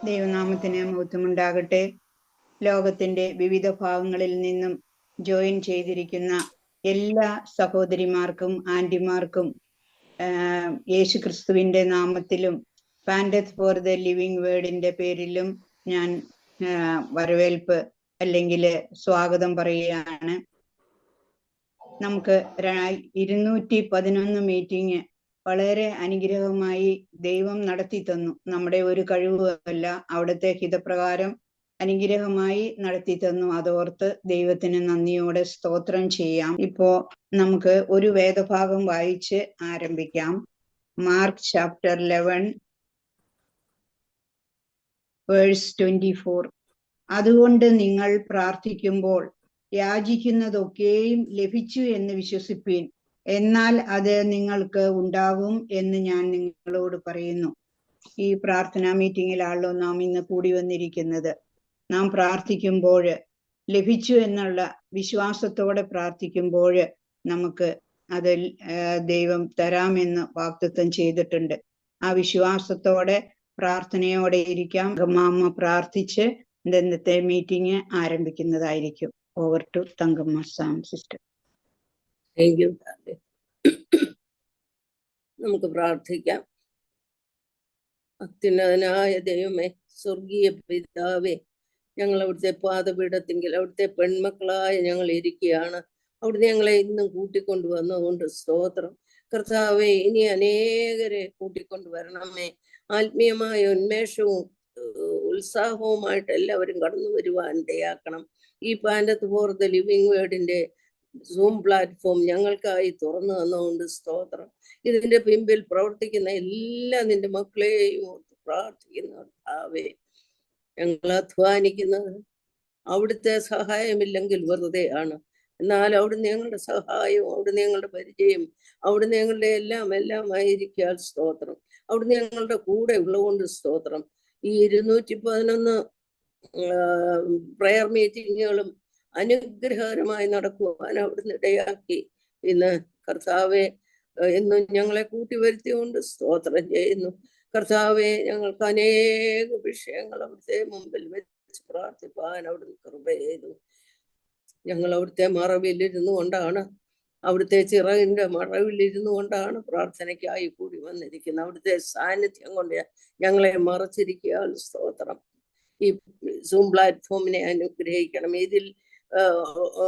ദൈവനാമത്തിന് മഹത്വമുണ്ടാകട്ടെ. ലോകത്തിന്റെ വിവിധ ഭാഗങ്ങളിൽ നിന്നും ജോയിൻ ചെയ്തിരിക്കുന്ന എല്ലാ സഹോദരിമാർക്കും ആന്റിമാർക്കും യേശു ക്രിസ്തുവിന്റെ നാമത്തിലും പാൻഡത്ത് ഫോർ ദ ലിവിങ് വേർഡിന്റെ പേരിലും ഞാൻ വരവേൽപ്പ് അല്ലെങ്കിൽ സ്വാഗതം പറയുകയാണ്. നമുക്ക് 211 മീറ്റിംഗ് വളരെ അനുഗ്രഹമായി ദൈവം നടത്തി തന്നു. നമ്മുടെ ഒരു കഴിവുമല്ല, അവിടുത്തെ ഹിതപ്രകാരം അനുഗ്രഹമായി നടത്തി തന്നു. അതോർത്ത് ദൈവത്തിന് നന്ദിയോടെ സ്തോത്രം ചെയ്യാം. ഇപ്പോ നമുക്ക് ഒരു വേദഭാഗം വായിച്ച് ആരംഭിക്കാം. Mark chapter 11 verse 24. അതുകൊണ്ട് നിങ്ങൾ പ്രാർത്ഥിക്കുമ്പോൾ യാചിക്കുന്നതൊക്കെയും ലഭിച്ചു എന്ന് വിശ്വസിപ്പീൻ, എന്നാൽ അത് നിങ്ങൾക്ക് ഉണ്ടാകും എന്ന് ഞാൻ നിങ്ങളോട് പറയുന്നു. ഈ പ്രാർത്ഥനാ മീറ്റിങ്ങിലാണല്ലോ നാം ഇന്ന് കൂടി വന്നിരിക്കുന്നത്. നാം പ്രാർത്ഥിക്കുമ്പോൾ ലഭിച്ചു എന്നുള്ള വിശ്വാസത്തോടെ പ്രാർത്ഥിക്കുമ്പോൾ നമുക്ക് അത് ദൈവം തരാമെന്ന് വാഗ്ദത്തം ചെയ്തിട്ടുണ്ട്. ആ വിശ്വാസത്തോടെ പ്രാർത്ഥനയോടെ ഇരിക്കാം. തങ്കമ്മ പ്രാർത്ഥിച്ച് ഇന്നത്തെ മീറ്റിംഗ് ആരംഭിക്കുന്നതായിരിക്കും. Over to Thankamma Sam sister. Thank you. നമുക്ക് പ്രാർത്ഥിക്കാം. അത്യുന്നതനായ ദൈവമേ, സ്വർഗീയ പിതാവേ, ഞങ്ങൾ അവിടുത്തെ പാദപീഠത്തിങ്കിൽ അവിടുത്തെ പെൺമക്കളായ ഞങ്ങൾ ഇരിക്കുകയാണ്. അവിടുന്ന് ഞങ്ങളെ ഇന്നും കൂട്ടിക്കൊണ്ടുവന്നതുകൊണ്ട് സ്തോത്രം. കർത്താവെ, ഇനി അനേകരെ കൂട്ടിക്കൊണ്ടുവരണമേ. ആത്മീയമായ ഉന്മേഷവും ഉത്സാഹവുമായിട്ട് എല്ലാവരും കടന്നു വരുവാൻ ഇടയാക്കണം. ഈ പാൻഡത്ത് ഫോർ ദ ലിവിങ് വേർഡിന്റെ സൂം പ്ലാറ്റ്ഫോം ഞങ്ങൾക്കായി തുറന്നു തന്നുകൊണ്ട് സ്തോത്രം. ഇതിന്റെ പിമ്പിൽ പ്രവർത്തിക്കുന്ന എല്ലാ നിന്റെ മക്കളെയും പ്രാർത്ഥിക്കുന്ന കർത്താവേ, ഞങ്ങൾ അധ്വാനിക്കുന്നത് അവിടുത്തെ സഹായമില്ലെങ്കിൽ വെറുതെ ആണ്. എന്നാൽ അവിടുന്ന് ഞങ്ങളുടെ സഹായവും അവിടുന്ന് ഞങ്ങളുടെ പരിചയം അവിടുന്ന് ഞങ്ങളുടെ എല്ലാം ആയിരിക്കാൻ സ്തോത്രം. അവിടുന്ന് ഞങ്ങളുടെ കൂടെ ഉള്ളതുകൊണ്ട് സ്തോത്രം. ഈ 211 പ്രയർ മീറ്റിങ്ങുകളും അനുഗ്രഹകരമായി നടക്കുവാൻ അവിടുന്ന് ഇടയാക്കി. ഇന്ന് കർത്താവെ, എന്നും ഞങ്ങളെ കൂട്ടി വരുത്തിക്കൊണ്ട് സ്തോത്രം ചെയ്യുന്നു. കർത്താവെ, ഞങ്ങൾക്ക് അനേക വിഷയങ്ങൾ അവിടുത്തെ മുമ്പിൽ വെച്ച് പ്രാർത്ഥിപ്പാൻ അവിടുന്ന് കൃപ ചെയ്തു. ഞങ്ങൾ അവിടുത്തെ മറവിലിരുന്നു കൊണ്ടാണ്, അവിടുത്തെ ചിറകിന്റെ മറവിലിരുന്നു കൊണ്ടാണ് പ്രാർത്ഥനയ്ക്കായി കൂടി വന്നിരിക്കുന്നത്. അവിടുത്തെ സാന്നിധ്യം കൊണ്ട് ഞങ്ങളെ മറച്ചിരിക്കുക സ്തോത്രം. ഈ സൂം പ്ലാറ്റ്ഫോമിനെ അനുഗ്രഹിക്കണം. ഇതിൽ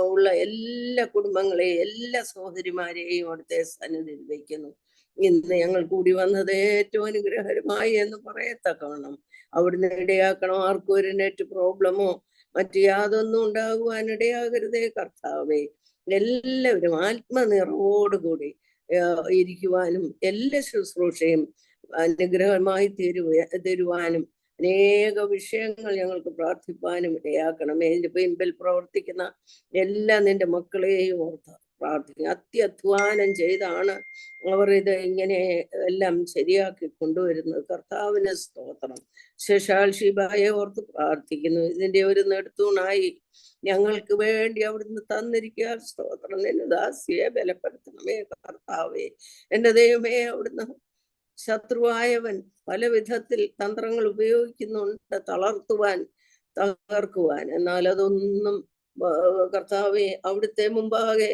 ഉള്ള എല്ലാ കുടുംബങ്ങളെയും എല്ലാ സഹോദരിമാരെയും അവിടുത്തെ സന്നിധിയിൽ വയ്ക്കുന്നു. ഇന്ന് ഞങ്ങൾ കൂടി വന്നത് ഏറ്റവും അനുഗ്രഹകരമായി എന്ന് പറയത്തക്കണം. അവിടുന്ന് ഇടയാക്കണം. ആർക്കും ഒരു നെറ്റ് പ്രോബ്ലമോ മറ്റു യാതൊന്നും ഉണ്ടാകുവാൻ ഇടയാകരുതേ കർത്താവേ. എല്ലാവരും ആത്മനിറവോടുകൂടി ഇരിക്കുവാനും എല്ലാ ശുശ്രൂഷയും അനുഗ്രഹമായി തരുവാനും അനേക വിഷയങ്ങൾ ഞങ്ങൾക്ക് പ്രാർത്ഥിപ്പാനും ഇടയാക്കണമേ. ഇതിന്റെ പിമ്പിൽ പ്രവർത്തിക്കുന്ന എല്ലാ നിന്റെ മക്കളെയും ഓർത്ത് പ്രാർത്ഥിക്കും. അത്യധ്വാനം ചെയ്താണ് അവർ ഇത് ഇങ്ങനെ എല്ലാം ശരിയാക്കി കൊണ്ടുവരുന്നത്. കർത്താവിന് സ്തോത്രം. ശേഷാൽ ഷിബായെ ഓർത്ത് പ്രാർത്ഥിക്കുന്നു. ഇതിന്റെ ഒരു നെടുത്തൂണായി ഞങ്ങൾക്ക് വേണ്ടി അവിടുന്ന് തന്നിരിക്കുക സ്തോത്രം. നിന്റെ ദാസിയെ ബലപ്പെടുത്തണമേ കർത്താവേ. എന്റെ ദൈവമേ, അവിടുന്ന് ശത്രുവായവൻ പല വിധത്തിൽ തന്ത്രങ്ങൾ ഉപയോഗിക്കുന്നുണ്ട് തളർത്തുവാൻ, തകർക്കുവാൻ. എന്നാൽ അതൊന്നും കർത്താവെ അവിടുത്തെ മുമ്പാകെ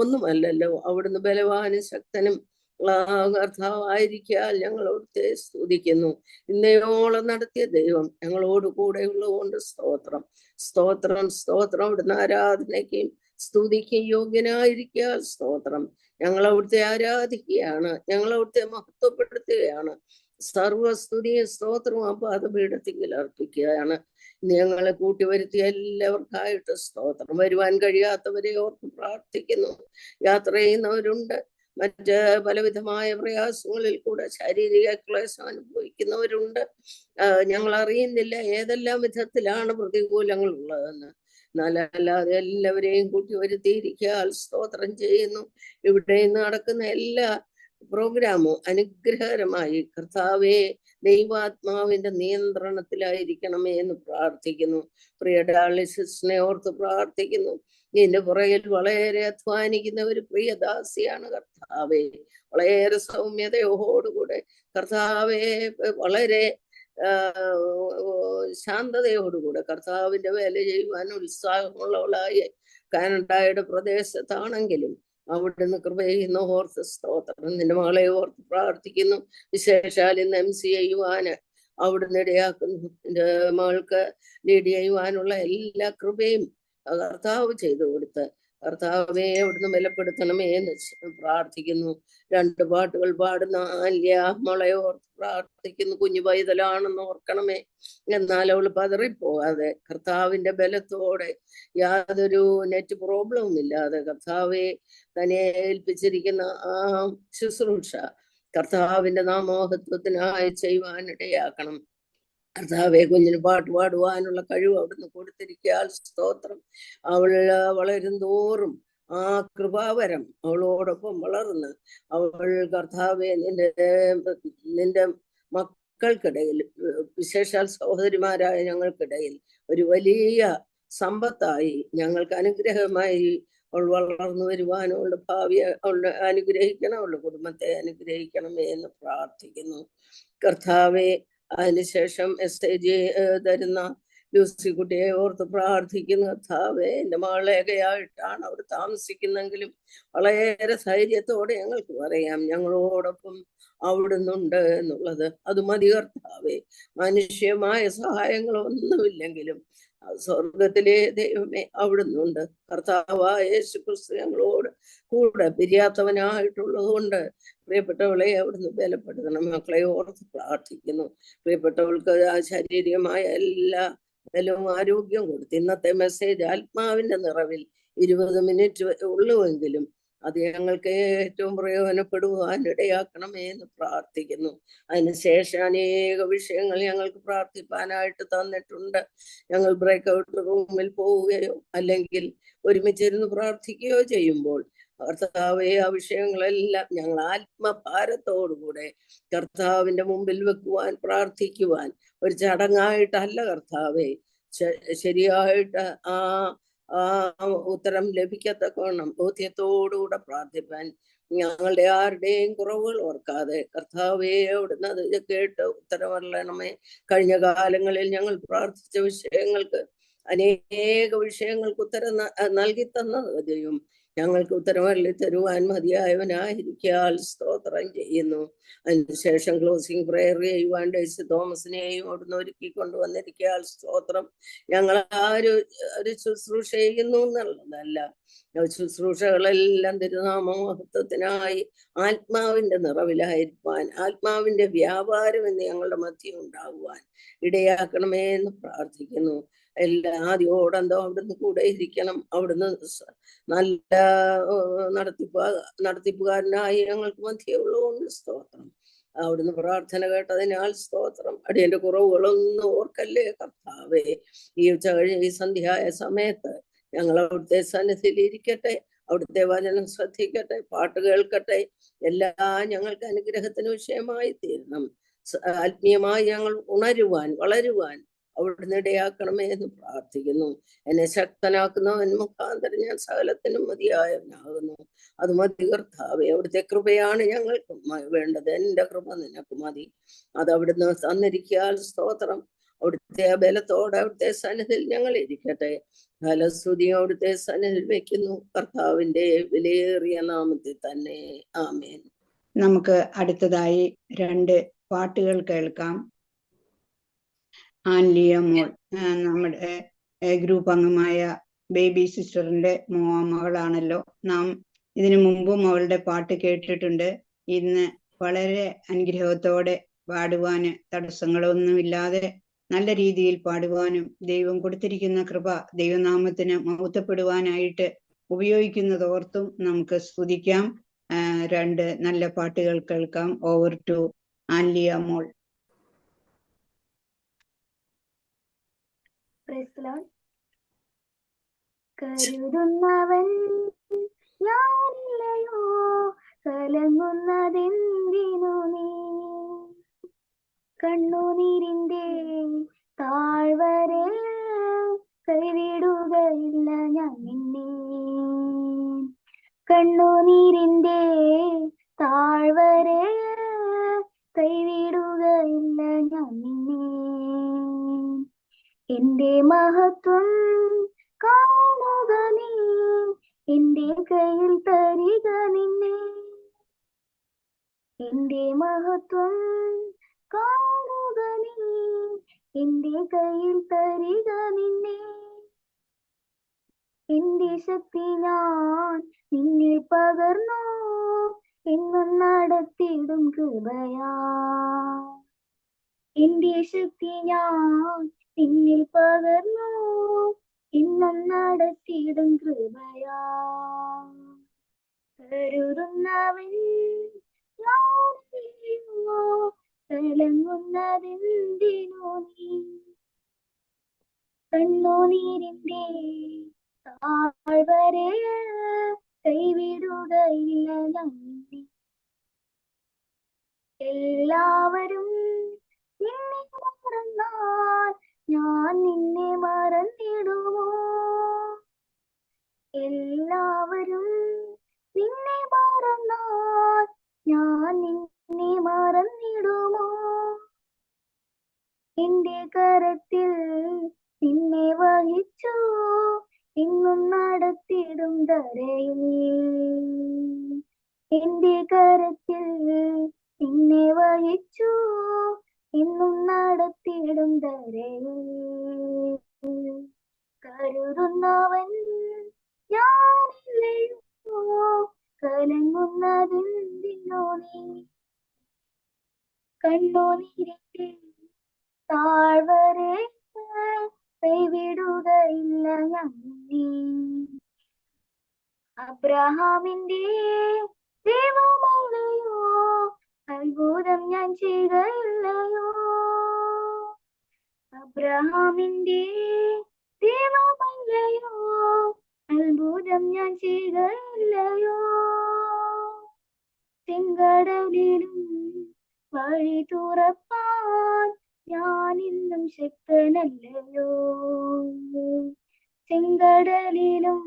ഒന്നുമല്ലല്ലോ. അവിടുന്ന് ബലവാനും ശക്തനും കർത്താവായിരിക്കാൻ ഞങ്ങൾ അവിടുത്തെ സ്തുതിക്കുന്നു. ഇന്നയോളം നടത്തിയ ദൈവം ഞങ്ങളോട് കൂടെ ഉള്ളതുകൊണ്ട് സ്തോത്രം, സ്തോത്രം, സ്തോത്രം. അവിടുന്ന് ആരാധനയ്ക്കും സ്തുതിക്കും യോഗ്യനായിരിക്കാൻ സ്തോത്രം. ഞങ്ങൾ അവിടുത്തെ ആരാധിക്കുകയാണ്, ഞങ്ങൾ അവിടുത്തെ മഹത്വപ്പെടുത്തുകയാണ്. സർവസ്തുതിയും സ്തോത്രവും ആ പാദപീഠത്തിൽ അർപ്പിക്കുകയാണ്. ഞങ്ങളെ കൂട്ടിവരുത്തിയ എല്ലാവർക്കായിട്ട് സ്തോത്രം. വരുവാൻ കഴിയാത്തവരെ ഓർത്ത് പ്രാർത്ഥിക്കുന്നു. യാത്ര ചെയ്യുന്നവരുണ്ട്, മറ്റ് പലവിധമായ പ്രയാസങ്ങളിൽ കൂടെ ശാരീരിക ക്ലേശം അനുഭവിക്കുന്നവരുണ്ട്. ഞങ്ങൾ അറിയുന്നില്ല ഏതെല്ലാം വിധത്തിലാണ് പ്രതികൂലങ്ങൾ ഉള്ളതെന്ന്. എന്നാലല്ലാതെ എല്ലാവരെയും കൂട്ടി വരുത്തിയിരിക്കാൻ സ്തോത്രം ചെയ്യുന്നു. ഇവിടെ നടക്കുന്ന എല്ലാ പ്രോഗ്രാമും അനുഗ്രഹകരമായി കർത്താവെ ദൈവാത്മാവിന്റെ നിയന്ത്രണത്തിലായിരിക്കണമേ എന്ന് പ്രാർത്ഥിക്കുന്നു. പ്രിയ ഡയാലിസിസിനെ ഓർത്ത് പ്രാർത്ഥിക്കുന്നു. ഇതിന്റെ പുറകിൽ വളരെ അധ്വാനിക്കുന്ന ഒരു പ്രിയദാസിയാണ് കർത്താവെ. വളരെ സൗമ്യതയോടുകൂടെ കർത്താവെ വളരെ ശാന്തതയോടുകൂടെ കർത്താവിന്റെ വേല ചെയ്യുവാൻ ഉത്സാഹമുള്ളവളായി കാനഡയുടെ പ്രദേശത്താണെങ്കിലും അവിടുന്ന് കൃപ ചെയ്യുന്ന ഓർത്ത് സ്തോത്രം. നിന്റെ മകളെ ഓർത്ത് പ്രാർത്ഥിക്കുന്നു. വിശേഷാൽ ഇന്ന് MC ചെയ്യുവാന് അവിടുന്ന് ഇടയാക്കുന്നു. നിന്റെ മകൾക്ക് ലീഡ് ചെയ്യുവാനുള്ള എല്ലാ കൃപയും കർത്താവ് ചെയ്തു കൊടുത്ത് കർത്താവെ അവിടുന്ന് ബലപ്പെടുത്തണമേ എന്ന് പ്രാർത്ഥിക്കുന്നു. 2 പാട്ടുകൾ പാടുന്ന ആല്യ മോളെ ഓർത്ത് പ്രാർത്ഥിക്കുന്നു. കുഞ്ഞു പൈതലാണെന്ന് ഓർക്കണമേ. എന്നാൽ അവൾ പതറിപ്പോകാതെ കർത്താവിന്റെ ബലത്തോടെ യാതൊരു നെറ്റ് പ്രോബ്ലവും ഇല്ലാതെ കർത്താവെ തന്നെ ഏൽപ്പിച്ചിരിക്കുന്ന ആ ശുശ്രൂഷ കർത്താവിന്റെ നാമോഹത്വത്തിനായി ചെയ്യുവാനിടയാക്കണം. കർത്താവെ കുഞ്ഞിന് പാട്ട് പാടുവാനുള്ള കഴിവ് അവിടുന്ന് കൊടുത്തിരിക്കാൻ സ്തോത്രം. അവൾ വളരും തോറും ആ കൃപാവരം അവളോടൊപ്പം വളർന്ന് അവൾ കർത്താവെ നിന്റെ മക്കൾക്കിടയിൽ, വിശേഷാൽ സഹോദരിമാരായ ഞങ്ങൾക്കിടയിൽ ഒരു വലിയ സമ്പത്തായി ഞങ്ങൾക്ക് അനുഗ്രഹമായി അവൾ വളർന്നു വരുവാനും അവളുടെ ഭാവിയെ അവളുടെ അനുഗ്രഹിക്കണം, അവളുടെ കുടുംബത്തെ അനുഗ്രഹിക്കണമേ എന്ന് പ്രാർത്ഥിക്കുന്നു. കർത്താവെ അതിനുശേഷം SAG തരുന്ന ലൂസിക്കുട്ടിയെ ഓർത്ത് പ്രാർത്ഥിക്കുന്ന കർത്താവെ, എൻ്റെ മകളേകയായിട്ടാണ് അവിടെ താമസിക്കുന്നെങ്കിലും വളരെ ധൈര്യത്തോടെ ഞങ്ങൾക്ക് പറയാം ഞങ്ങളോടൊപ്പം അവിടുന്നുണ്ട് എന്നുള്ളത്. അത് മതി കർത്താവെ. മനുഷ്യമായ സഹായങ്ങളൊന്നുമില്ലെങ്കിലും സ്വർഗത്തിലെ ദൈവമേ അവിടുന്നുണ്ട്. കർത്താവായ യേശുക്രിസ്തു ഞങ്ങളോട് കൂടെ പിരിയാത്തവനായിട്ടുള്ളത് കൊണ്ട് പ്രിയപ്പെട്ടവളെ അവിടുന്ന് ബലപ്പെടുത്തണം. മക്കളെ ഓർത്ത് പ്രാർത്ഥിക്കുന്നു. പ്രിയപ്പെട്ടവൾക്ക് ആ ശാരീരികമായ എല്ലാ ബലവും ആരോഗ്യം കൊടുത്ത് ഇന്നത്തെ മെസ്സേജ് ആത്മാവിന്റെ നിറവിൽ 20 മിനിറ്റ് ഉള്ളുവെങ്കിലും അത് ഞങ്ങൾക്ക് ഏറ്റവും പ്രയോജനപ്പെടുവാൻ ഇടയാക്കണമേ എന്ന് പ്രാർത്ഥിക്കുന്നു. അതിനുശേഷം അനേക വിഷയങ്ങൾ ഞങ്ങൾക്ക് പ്രാർത്ഥിപ്പാനായിട്ട് തന്നിട്ടുണ്ട്. ഞങ്ങൾ ബ്രേക്ക്ഔട്ട് റൂമിൽ പോവുകയോ അല്ലെങ്കിൽ ഒരുമിച്ചിരുന്ന് പ്രാർത്ഥിക്കുകയോ ചെയ്യുമ്പോൾ കർത്താവെ ആ വിഷയങ്ങളെല്ലാം ഞങ്ങൾ ആത്മഭാരത്തോടുകൂടെ കർത്താവിന്റെ മുമ്പിൽ വെക്കുവാൻ പ്രാർത്ഥിക്കുവാൻ ഒരു ചടങ്ങായിട്ടല്ല കർത്താവെ, ശരിയായിട്ട് ആ ഉത്തരം ലഭിക്കത്തക്കവണ്ണം ബോധ്യത്തോടുകൂടെ പ്രാർത്ഥിപ്പാൻ ഞങ്ങളുടെ ആരുടെയും കുറവുകൾ ഓർക്കാതെ കർത്താവെ അവിടുന്ന് അത് കേട്ട് ഉത്തരമരണമേ. കഴിഞ്ഞ കാലങ്ങളിൽ ഞങ്ങൾ പ്രാർത്ഥിച്ച വിഷയങ്ങൾക്ക് അനേക വിഷയങ്ങൾക്ക് ഉത്തരം നൽകി തന്നതും ഞങ്ങൾക്ക് ഉത്തരമരളി തരുവാൻ മതിയായവനായിരിക്കാൽ സ്തോത്രം ചെയ്യുന്നു. അതിനുശേഷം ക്ലോസിംഗ് പ്രയർ ചെയ്യുവാൻ ഡേയ്സി തോമസിനെയും അവിടുന്ന് ഒരുക്കി കൊണ്ടുവന്നിരിക്കാൽ സ്തോത്രം. ഞങ്ങൾ ഒരു ശുശ്രൂഷ ചെയ്യുന്നു എന്നുള്ളതല്ല, ശുശ്രൂഷകളെല്ലാം തിരുനാമമഹത്വത്തിനായി ആത്മാവിന്റെ നിറവിലായിരിക്കാൻ, ആത്മാവിന്റെ വ്യാപാരം എന്ന് ഞങ്ങളുടെ മധ്യം ഉണ്ടാകുവാൻ ഇടയാക്കണമേ എന്ന് പ്രാർത്ഥിക്കുന്നു. എല്ലാ ആദ്യോടെന്തോ അവിടുന്ന് കൂടെ ഇരിക്കണം. അവിടുന്ന് നല്ല നടത്തിപ്പുകാരനായി ഞങ്ങൾക്ക് മധ്യമുള്ളതുകൊണ്ട് സ്തോത്രം. അവിടുന്ന് പ്രാർത്ഥന കേട്ടതിനാൽ സ്തോത്രം. അടിയന്റെ കുറവുകളൊന്നും ഓർക്കല്ലേ കർത്താവേ. ഈ ഈ സന്ധ്യയായ സമയത്ത് ഞങ്ങൾ അവിടുത്തെ സന്നിധിയിൽ ഇരിക്കട്ടെ, അവിടുത്തെ വചനം ശ്രദ്ധിക്കട്ടെ, പാട്ട് കേൾക്കട്ടെ. എല്ലാം ഞങ്ങൾക്ക് അനുഗ്രഹത്തിന് വിഷയമായി തീരണം. ആത്മീയമായി ഞങ്ങൾ ഉണരുവാൻ വളരുവാൻ അവിടുന്ന് ഇടയാക്കണമേ എന്ന് പ്രാർത്ഥിക്കുന്നു. എന്നെ ശക്തനാക്കുന്നവൻ മുഖാന്തരം ഞാൻ സകലത്തിനും മതിയായവനാകുന്നു. അത് മതി കർത്താവേ. അവിടുത്തെ കൃപയാണ് ഞങ്ങൾക്ക് വേണ്ടത്. എൻ്റെ കൃപ നിനക്ക് മതി. അത് അവിടുന്ന് തന്നിരിക്കാൻ സ്തോത്രം. അവിടുത്തെ ബലത്തോടെ അവിടുത്തെ സന്നിധിയിൽ ഞങ്ങൾ ഇരിക്കട്ടെ. ഫലസ്തുതി അവിടുത്തെ സന്നിധിയിൽ വെക്കുന്നു, കർത്താവിന്റെ വിലയേറിയ നാമത്തിൽ തന്നെ. ആമേൻ. നമുക്ക് അടുത്തതായി 2 പാട്ടുകൾ കേൾക്കാം. ആൻലിയ മോൾ, നമ്മുടെ ഗ്രൂപ്പ് അംഗമായ ബേബി സിസ്റ്ററിന്റെ മകളാണല്ലോ. നാം ഇതിനു മുമ്പും അവളുടെ പാട്ട് കേട്ടിട്ടുണ്ട്. ഇന്ന് വളരെ അനുഗ്രഹത്തോടെ പാടുവാന് തടസ്സങ്ങളൊന്നുമില്ലാതെ നല്ല രീതിയിൽ പാടുവാനും ദൈവം കൊടുത്തിരിക്കുന്ന കൃപ ദൈവനാമത്തിന് മഹത്വപ്പെടുവാനായിട്ട് ഉപയോഗിക്കുന്നതോർത്തും നമുക്ക് സ്തുതിക്കാം. 2 നല്ല പാട്ടുകൾ കേൾക്കാം. ഓവർ ടു ആൻലിയ മോൾ. കരുതുന്നവൻ ഞാനില്ലയോ, കലങ്ങുന്നതെന്തിനു നീ? കണ്ണുനീരിന്റെ താഴ്വരെ കൈവിടുകയില്ല ഞാൻ നിന്നെ. കണ്ണുനീരിന്റെ താഴ്വരെ കൈവിടുകയില്ല ഞാൻ നിന്നെ. എന്റെ മഹത്വം കാണുക നീ, എന്റെ കയ്യിൽ തരിക നിന്നെ. എന്റെ മഹത്വം കാണുക നീ, എന്റെ കയ്യിൽ തരിക നിന്നെ. എന്റെ ശക്തി ഞാൻ നിന്നിൽ പകർന്നു, എന്നും നടത്തിയിടും കൃപയാ. എന്റെ ശക്തി ഞാൻ നിന്നിൽ പകർന്നു, എന്നും നടത്തിയിടും കൃപയാ. കരുതുന്നവൻ ഞാനല്ലയോ, കലങ്ങുന്നതെന്തിനു നീ. കണ്ണുനീരിന്റെ താഴ്വരെ കൈവിടുകയില്ല ഞാൻ നിന്നെ. എല്ലാവരും നിന്നെ മറന്നാൽ ഞാൻ നിന്നെ മറന്നിടുമോ. എല്ലാവരും നിന്നെ മറന്നാൽ ഞാൻ നിന്നെ മറന്നിടുമോ. എന്റെ കരത്തിൽ നിന്നെ വഹിച്ചു, എന്നും നടത്തിടും ധരയിൽ. എന്റെ കരത്തിൽ നിന്നെ വഹിച്ചു, എന്നും നടത്തിടും ധരയിൽ. കരുതുന്നവൻ ഞാനല്ലയോ, കലങ്ങുന്നതെന്തിനോ നീ. കണ്ണുനീരിന്റെ താഴ്വരെ കൈവിടുകയില്ല ഞാൻ നിന്നെ. അബ്രഹാമിന്റെ ദൈവമല്ലയോ, അത്ഭുതം ഞാൻ ചെയ്തല്ലയോ. അബ്രഹാമിന്റെ ദൈവമല്ലയോ, അത്ഭുതം ഞാൻ ചെയ്തല്ലയോ. ചെങ്കടലിലും വഴി തുറപ്പാൻ ഞാൻ ഇന്നും ശക്തനല്ലയോ. ചെങ്കടലിലും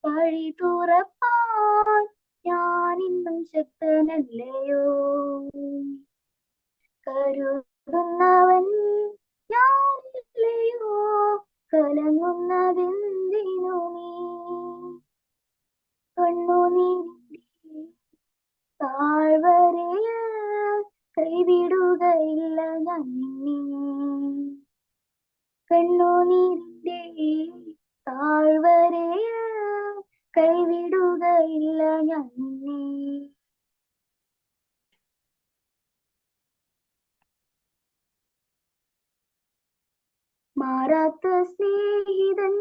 വഴി തുറപ്പാൻ ഞാൻ ഇന്നും ശക്തനല്ലയോ. കരുതുന്നവൻ ഞാനല്ലയോ, കലങ്ങുന്നതെന്തിനു നീ. കണ്ണുനീരിന്റെ താഴ്വരെ കൈവിടുകയില്ല ഞാൻ നിന്നെ. കണ്ണുനീരിന്റെ താഴ്വരെ കൈവിടുകയില്ല ഞാൻ നിന്നെ. മാറാത്ത സ്നേഹിതൻ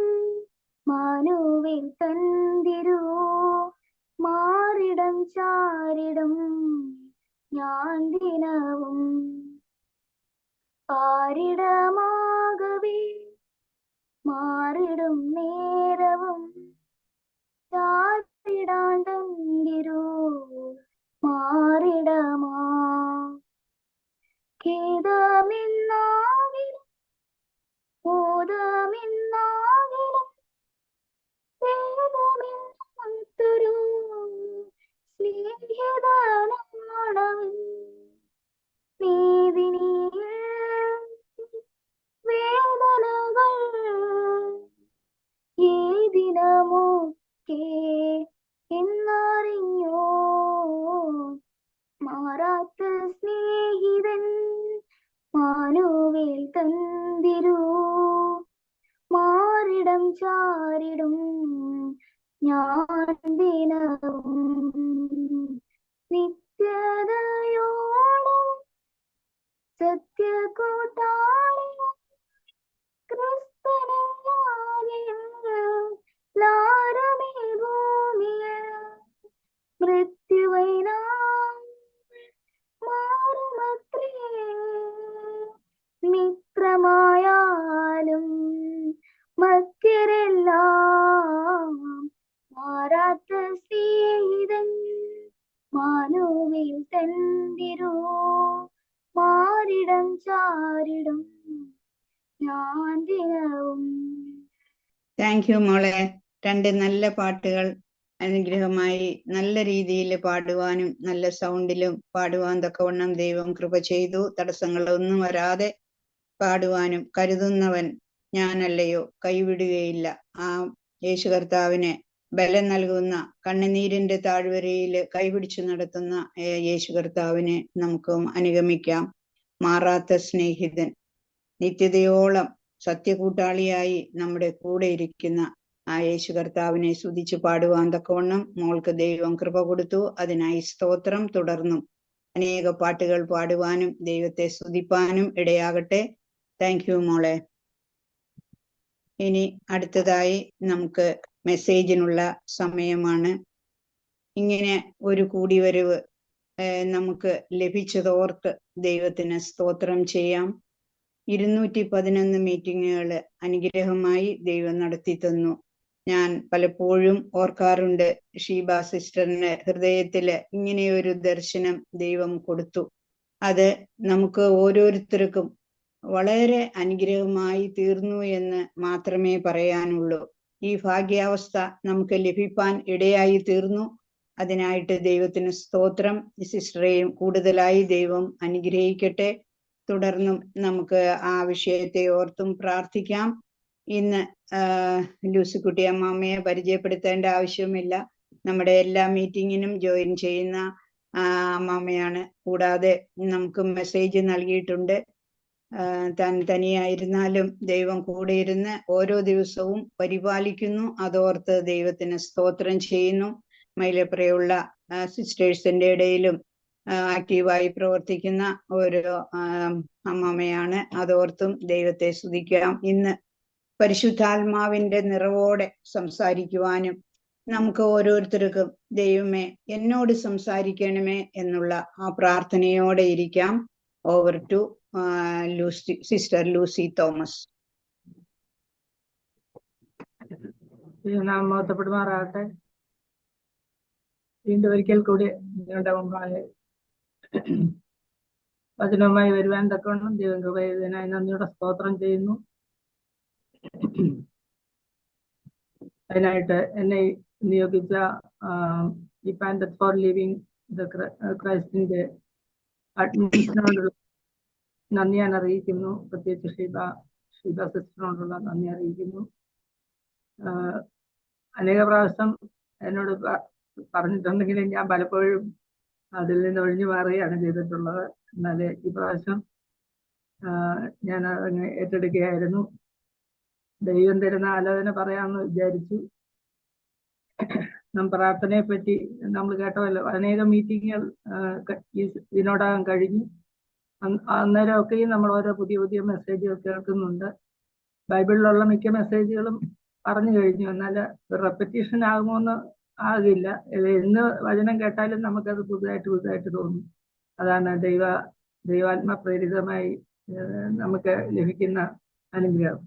മാനുവേൽ തന്തിരു, മാറിടം ചാരിടും ഞാൻ ദിനവും. പാരിടമാകവേ മാറിടും നേരവും, ചാരിടാൻ തന്തിരു മാറിടമാ. ഖേദമെന്നാകിലും ബോധമെന്നാകിലും വേദമില്ലാത്തൊരു സ്നേഹിതനാണവൻ. നീതിനിൽ വേദനകൾ ഏതിനമൊക്കെ എന്നറിഞ്ഞോ. മാറാത്ത സ്നേഹിതൻ മാനുവേൽ തന്തിരു, മാറിടം ചാരിടും ഞാൻ ദിനവും. നിത്യതയോളം സത്യകൂട്ടാളിയും ക്രിസ്തനാകുമേ ഭൂമിയിൽ. മൃത്യുവൈനാം മാറുമത്രേ, മിത്രമായാലും മധ്യരെല്ലാം. മാറാത്ത സ്നേഹിതൻ മാനുവേൽ തന്തിരു, മാറിടം ചാരിടും ഞാൻ ദിനവും. താങ്ക് യു മോളെ. രണ്ട് നല്ല പാട്ടുകൾ അനുഗ്രഹമായി നല്ല രീതിയിൽ പാടുവാനും നല്ല സൗണ്ടിലും പാടുവാൻ തക്കവണ്ണം ദൈവം കൃപ ചെയ്തു. തടസ്സങ്ങളൊന്നും വരാതെ പാടുവാനും. കരുതുന്നവൻ ഞാനല്ലയോ കൈവിടുകയില്ല. ആ യേശു കർത്താവിനെ ബലം നൽകുന്ന, കണ്ണുനീരിന്റെ താഴ്വരയിൽ കൈപിടിച്ചു നടത്തുന്ന യേശു കർത്താവിനെ നമുക്ക് അനുഗമിക്കാം. മാറാത്ത സ്നേഹിതൻ, നിത്യതയോളം സത്യകൂട്ടാളിയായി നമ്മുടെ കൂടെ ഇരിക്കുന്ന ആ യേശു കർത്താവിനെ സ്തുതിച്ച് പാടുവാൻ തക്കവണ്ണം മോൾക്ക് ദൈവം കൃപ കൊടുത്തു. അതിനായി സ്തോത്രം. തുടർന്നും അനേക പാട്ടുകൾ പാടുവാനും ദൈവത്തെ സ്തുതിപ്പാനും ഇടയാകട്ടെ. താങ്ക് യു മോളെ. ഇനി അടുത്തതായി നമുക്ക് മെസ്സേജിനുള്ള സമയമാണ്. ഇങ്ങനെ ഒരു കൂടിവരവ് നമുക്ക് ലഭിച്ചതോർത്ത് ദൈവത്തിന് സ്തോത്രം ചെയ്യാം. 211 മീറ്റിങ്ങുകൾ അനുഗ്രഹമായി ദൈവം നടത്തി തന്നു. ഞാൻ പലപ്പോഴും ഓർക്കാറുണ്ട്, ഷീബ സിസ്റ്ററിന്റെ ഹൃദയത്തില് ഇങ്ങനെയൊരു ദർശനം ദൈവം കൊടുത്തു. അത് നമുക്ക് ഓരോരുത്തർക്കും വളരെ അനുഗ്രഹമായി തീർന്നു എന്ന് മാത്രമേ പറയാനുള്ളൂ. ഈ ഭാഗ്യാവസ്ഥ നമുക്ക് ലഭിപ്പാൻ ഇടയായി തീർന്നു. അതിനായിട്ട് ദൈവത്തിന് സ്തോത്രം. സിസ്റ്ററെയും കൂടുതലായി ദൈവം അനുഗ്രഹിക്കട്ടെ. തുടർന്നും നമുക്ക് ആ വിഷയത്തെ ഓർത്തും പ്രാർത്ഥിക്കാം. ഇന്ന് ലൂസിക്കുട്ടി അമ്മാമ്മയെ പരിചയപ്പെടുത്തേണ്ട ആവശ്യമില്ല. നമ്മുടെ എല്ലാ മീറ്റിങ്ങിനും ജോയിൻ ചെയ്യുന്ന അമ്മാമ്മയാണ്. കൂടാതെ നമുക്ക് മെസ്സേജ് നൽകിയിട്ടുണ്ട്. താൻ തനിയായിരുന്നാലും ദൈവം കൂടെ ഇരുന്ന് ഓരോ ദിവസവും പരിപാലിക്കുന്നു. അതോർത്ത് ദൈവത്തിന് സ്തോത്രം ചെയ്യുന്നു. മൈലപ്രയുള്ള സിസ്റ്റേഴ്സിന്റെ ഇടയിലും ആക്റ്റീവായി പ്രവർത്തിക്കുന്ന ഒരു അമ്മാമ്മയാണ്. അതോർത്തും ദൈവത്തെ സ്തുതിക്കാം. ഇന്ന് പരിശുദ്ധാത്മാവിന്റെ നിറവോടെ സംസാരിക്കുവാനും നമുക്ക് ഓരോരുത്തർക്കും ദൈവമേ എന്നോട് സംസാരിക്കണമേ എന്നുള്ള ആ പ്രാർത്ഥനയോടെ ഇരിക്കാം. Over to sister Lucy Thomas. നാം മഹത്വപ്പെടുമാറാകട്ടെ. വീണ്ടും ഒരിക്കൽ കൂടി നിങ്ങളുടെ മുമ്പാകെ വചനവുമായി വരുവാൻ തക്കവണ്ണം ദൈവം കൃപ ചെയ്തതിനായി നന്ദിയോടെ സ്തോത്രം ചെയ്യുന്നു. അതിനായിട്ട് എന്നെ നിയോഗിച്ച ഈ പാൻഡറ്റ് ഫോർ ലിവിങ് ക്രൈസ്റ്റിന്റെ അഡ്മിഷനോടുള്ള നന്ദി ഞാൻ അറിയിക്കുന്നു. പ്രത്യേകിച്ച് ഷീബ സിസ്റ്ററിനോടുള്ള നന്ദി അറിയിക്കുന്നു. അനേക പ്രാവശ്യം എന്നോട് പറഞ്ഞിട്ടുണ്ടെങ്കിലും ഞാൻ പലപ്പോഴും അതിൽ നിന്ന് ഒഴിഞ്ഞു മാറുകയാണ് ചെയ്തിട്ടുള്ളത്. എന്നാൽ ഈ പ്രാവശ്യം ഞാൻ അതങ്ങ് ഏറ്റെടുക്കുകയായിരുന്നു. ദൈവം തരുന്ന ആലോചന പറയാമെന്ന് വിചാരിച്ചു. പ്രാർത്ഥനയെ പറ്റി നമ്മൾ കേട്ടമല്ലോ, അനേകം മീറ്റിങ്ങുകൾ ഇതിനോടകം കഴിഞ്ഞു. അന്നേരമൊക്കെയും നമ്മൾ ഓരോ പുതിയ പുതിയ മെസ്സേജുകൾ കേൾക്കുന്നുണ്ട്. ബൈബിളിലുള്ള മിക്ക മെസ്സേജുകളും പറഞ്ഞു കഴിഞ്ഞു. എന്നാൽ റെപ്പറ്റീഷൻ ആകുമോന്ന് ആകില്ല. എന്ന് വചനം കേട്ടാലും നമുക്കത് പുതുതായിട്ട് തോന്നും. അതാണ് ദൈവാത്മ പ്രേരിതമായി നമുക്ക് ലഭിക്കുന്ന അനുഗ്രഹം.